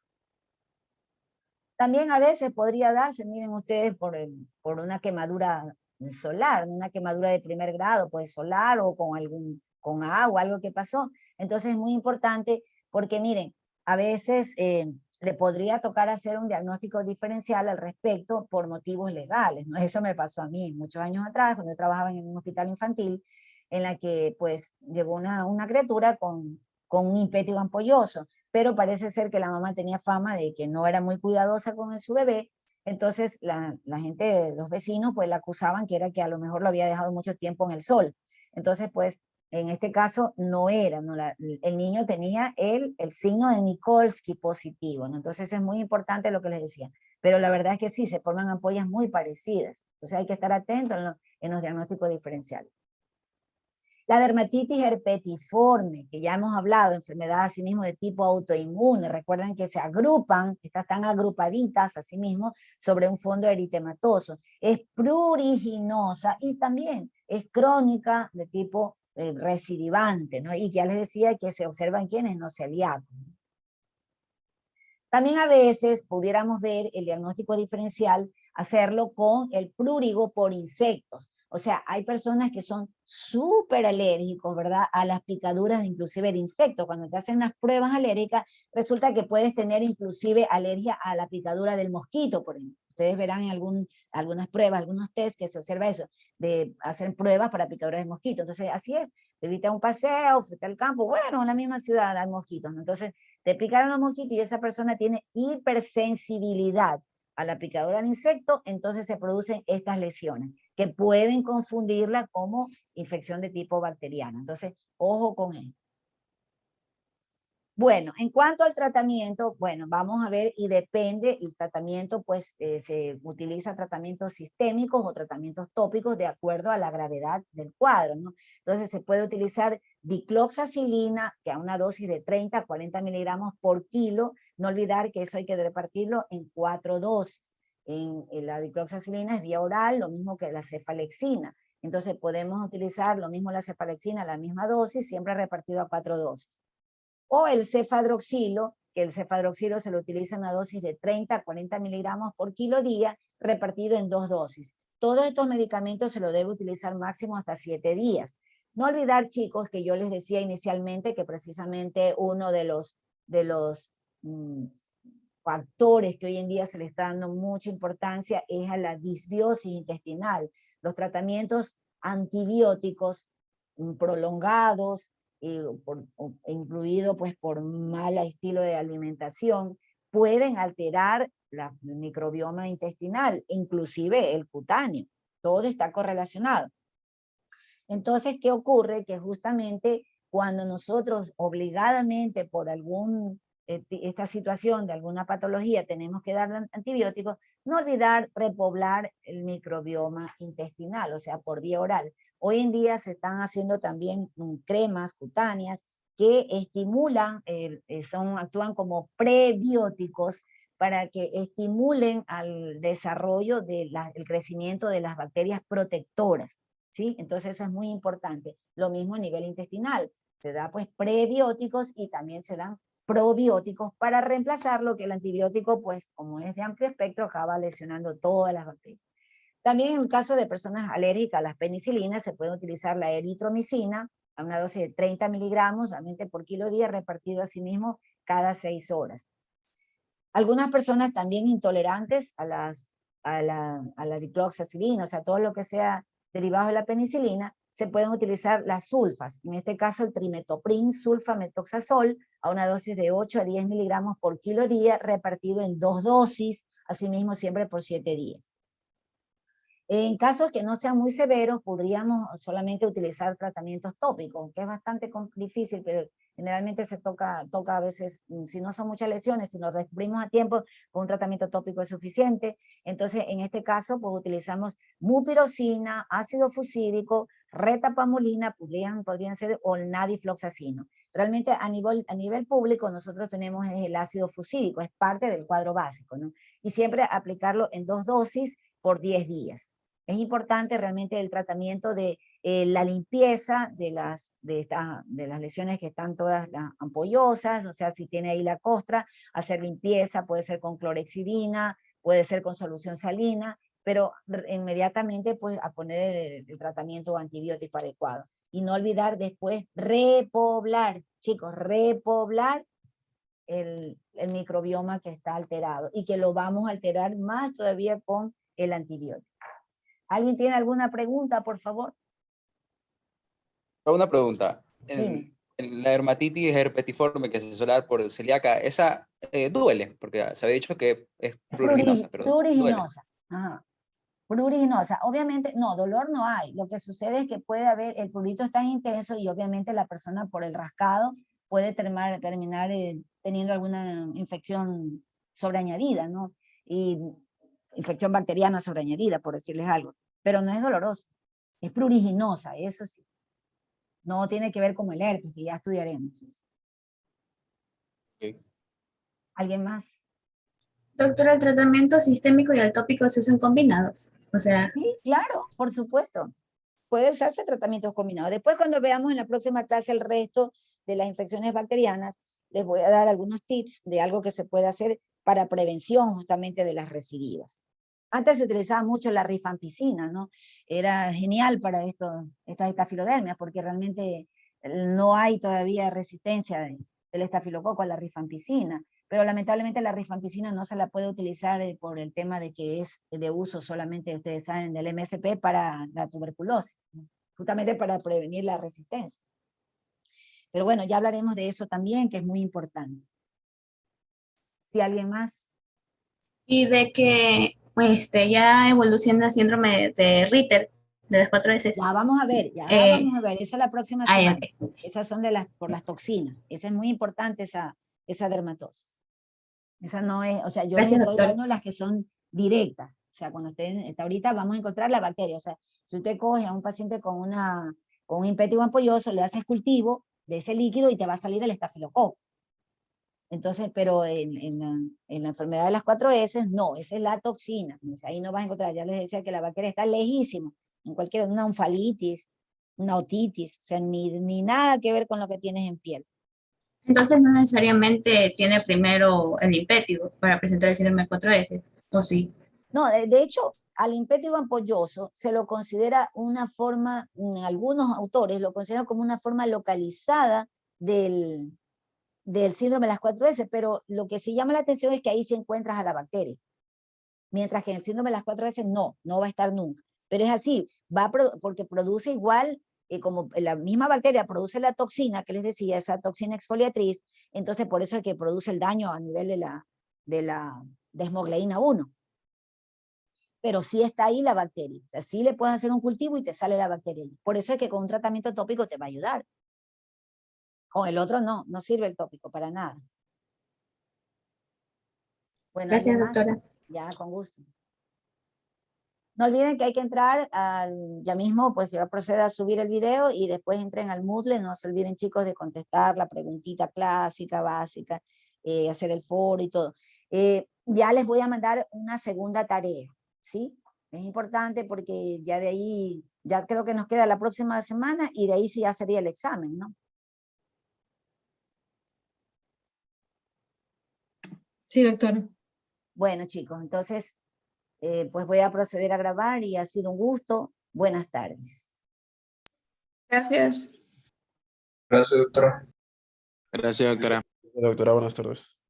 Speaker 1: También a veces podría darse, miren ustedes, por una quemadura solar, una quemadura de primer grado, pues solar o con agua, algo que pasó. Entonces es muy importante porque miren, a veces le podría tocar hacer un diagnóstico diferencial al respecto por motivos legales, ¿no? Eso me pasó a mí muchos años atrás, cuando yo trabajaba en un hospital infantil, en la que pues llegó una criatura con un impétigo ampolloso, pero parece ser que la mamá tenía fama de que no era muy cuidadosa con su bebé, entonces la gente, los vecinos, pues la acusaban que era que a lo mejor lo había dejado mucho tiempo en el sol. Entonces, pues, en este caso no era, ¿no? El niño tenía el signo de Nikolsky positivo, ¿no? Entonces es muy importante lo que les decía. Pero la verdad es que sí, se forman ampollas muy parecidas. Entonces hay que estar atentos en los diagnósticos diferenciales. La dermatitis herpetiforme, que ya hemos hablado, enfermedad asimismo de tipo autoinmune. Recuerden que se agrupan, están agrupaditas asimismo sobre un fondo eritematoso. Es pruriginosa y también es crónica de tipo recidivante, ¿no? Y ya les decía que se observan quienes no celíacos. También a veces pudiéramos ver el diagnóstico diferencial, hacerlo con el prurigo por insectos. O sea, hay personas que son súper alérgicos, ¿verdad? A las picaduras, inclusive de insectos. Cuando te hacen unas pruebas alérgicas, resulta que puedes tener inclusive alergia a la picadura del mosquito, por ejemplo. Ustedes verán en algunas pruebas, algunos test que se observa eso, de hacer pruebas para picaduras de mosquito. Entonces, así es. Te evita un paseo, fuiste al campo, bueno, en la misma ciudad hay mosquitos, ¿no? Entonces, te picaron los mosquitos y esa persona tiene hipersensibilidad a la picadura del insecto, entonces se producen estas lesiones que pueden confundirla como infección de tipo bacteriano. Entonces, ojo con esto. Bueno, en cuanto al tratamiento, bueno, vamos a ver y depende el tratamiento, pues se utiliza tratamientos sistémicos o tratamientos tópicos de acuerdo a la gravedad del cuadro, ¿no? Entonces se puede utilizar dicloxacilina, que a una dosis de 30 a 40 miligramos por kilo. No olvidar que eso hay que repartirlo en 4 dosis. En la dicloxacilina es vía oral, lo mismo que la cefalexina. Entonces podemos utilizar lo mismo la cefalexina, la misma dosis, siempre repartido a 4 dosis. O el cefadroxilo, que el cefadroxilo se lo utiliza en una dosis de 30 a 40 miligramos por kilo día, repartido en 2 dosis. Todos estos medicamentos se lo debe utilizar máximo hasta 7 días. No olvidar, chicos, que yo les decía inicialmente que precisamente uno de los factores que hoy en día se le está dando mucha importancia es a la disbiosis intestinal. Los tratamientos antibióticos prolongados, incluido pues por mal estilo de alimentación, pueden alterar el microbioma intestinal, inclusive el cutáneo. Todo está correlacionado. Entonces, ¿qué ocurre? Que justamente cuando nosotros obligadamente por esta situación de alguna patología tenemos que dar antibióticos, no olvidar repoblar el microbioma intestinal, o sea, por vía oral. Hoy en día se están haciendo también cremas cutáneas que estimulan, actúan como prebióticos para que estimulen al desarrollo del crecimiento de las bacterias protectoras, ¿sí? Entonces eso es muy importante. Lo mismo a nivel intestinal. Se da pues prebióticos y también se dan probióticos para reemplazar lo que el antibiótico, pues como es de amplio espectro, acaba lesionando todas las bacterias. También en el caso de personas alérgicas a las penicilinas se puede utilizar la eritromicina a una dosis de 30 miligramos, realmente por kilo día, repartido a sí mismo cada 6 horas. Algunas personas también intolerantes a la dicloxacilina, o sea, todo lo que sea derivado de la penicilina, se pueden utilizar las sulfas, en este caso el trimetoprim sulfametoxazol, a una dosis de 8 a 10 miligramos por kilo día, repartido en 2 dosis, asimismo siempre por 7 días. En casos que no sean muy severos, podríamos solamente utilizar tratamientos tópicos, que es bastante difícil, pero generalmente se toca a veces, si no son muchas lesiones, si nos descubrimos a tiempo, con un tratamiento tópico es suficiente. Entonces, en este caso, pues utilizamos mupirocina, ácido fucídico, retapamulina, podrían ser, o el nadifloxacino. Realmente a nivel público nosotros tenemos el ácido fucídico, es parte del cuadro básico, ¿no? Y siempre aplicarlo en 2 dosis por 10 días. Es importante realmente el tratamiento de la limpieza de las lesiones que están todas ampollosas, o sea, si tiene ahí la costra, hacer limpieza, puede ser con clorexidina, puede ser con solución salina, pero inmediatamente pues a poner el tratamiento antibiótico adecuado. Y no olvidar después repoblar, chicos, repoblar el microbioma que está alterado y que lo vamos a alterar más todavía con el antibiótico. ¿Alguien tiene alguna pregunta, por favor?
Speaker 3: Una pregunta.
Speaker 1: Sí.
Speaker 3: En la dermatitis herpetiforme que se suele dar por celíaca, ¿esa duele? Porque se había dicho que es pruriginosa, pero duele.
Speaker 1: Ajá. Pruriginosa. Obviamente, no, dolor no hay. Lo que sucede es que puede haber, el prurito es tan intenso y obviamente la persona por el rascado puede terminar teniendo alguna infección sobreañadida, ¿no? Y infección bacteriana sobreañadida, por decirles algo. Pero no es dolorosa. Es pruriginosa, eso sí. No tiene que ver con el herpes, que ya estudiaremos eso.
Speaker 3: Ok.
Speaker 1: ¿Alguien más?
Speaker 4: Doctora, el tratamiento sistémico y el tópico se usan combinados. O sea,
Speaker 1: Sí, claro, por supuesto. Puede usarse tratamientos combinados. Después, cuando veamos en la próxima clase el resto de las infecciones bacterianas, les voy a dar algunos tips de algo que se puede hacer para prevención justamente de las recidivas. Antes se utilizaba mucho la rifampicina, ¿no? Era genial para estas estafilodermias, porque realmente no hay todavía resistencia del estafilococo a la rifampicina, pero lamentablemente la rifampicina no se la puede utilizar por el tema de que es de uso solamente, ustedes saben, del MSP para la tuberculosis, ¿no? Justamente para prevenir la resistencia. Pero bueno, ya hablaremos de eso también, que es muy importante. Si alguien más...
Speaker 4: y de que ya evoluciona el síndrome de Ritter, de las 4 S.
Speaker 1: Ya vamos a ver, eso es la próxima semana.
Speaker 4: Okay.
Speaker 1: Esas son por las toxinas. Esa es muy importante, esa dermatosis. Esa no es, o sea, yo
Speaker 4: Gracias,
Speaker 1: les estoy
Speaker 4: doctora.
Speaker 1: dando las que son directas. O sea, cuando usted está ahorita, vamos a encontrar la bacteria. O sea, si usted coge a un paciente con un impétigo ampolloso, le haces cultivo de ese líquido y te va a salir el estafilococo. Entonces, pero en la enfermedad de las 4 S, no, esa es la toxina. O sea, ahí no vas a encontrar, ya les decía que la bacteria está lejísima, en una onfalitis, una otitis, o sea, ni nada que ver con lo que tienes en piel.
Speaker 4: Entonces no necesariamente tiene primero el impétigo para presentar el síndrome de 4S, ¿o sí?
Speaker 1: No, de hecho, al impétigo ampolloso se lo considera una forma, algunos autores lo consideran como una forma localizada del síndrome de las 4 S, pero lo que sí llama la atención es que ahí sí encuentras a la bacteria, mientras que en el síndrome de las 4 S no va a estar nunca. Pero es así, porque produce igual, como la misma bacteria produce la toxina que les decía, esa toxina exfoliatriz, entonces por eso es que produce el daño a nivel de la desmogleína 1. Pero sí está ahí la bacteria, o sea, sí le puedes hacer un cultivo y te sale la bacteria. Por eso es que con un tratamiento tópico te va a ayudar. Con el otro no sirve el tópico para nada. Bueno,
Speaker 4: Gracias,
Speaker 1: ¿alguien más?
Speaker 4: doctora.
Speaker 1: Ya, con gusto. No olviden que hay que entrar ya mismo, pues yo procedo a subir el video y después entren al Moodle. No se olviden, chicos, de contestar la preguntita clásica, básica, hacer el foro y todo. Ya les voy a mandar una segunda tarea, ¿sí? Es importante porque ya de ahí, ya creo que nos queda la próxima semana y de ahí sí ya sería el examen, ¿no?
Speaker 2: Sí, doctora.
Speaker 1: Bueno, chicos, entonces, pues voy a proceder a grabar y ha sido un gusto. Buenas tardes.
Speaker 2: Gracias.
Speaker 5: Gracias, doctora.
Speaker 3: Gracias, doctora.
Speaker 5: Doctora, buenas tardes.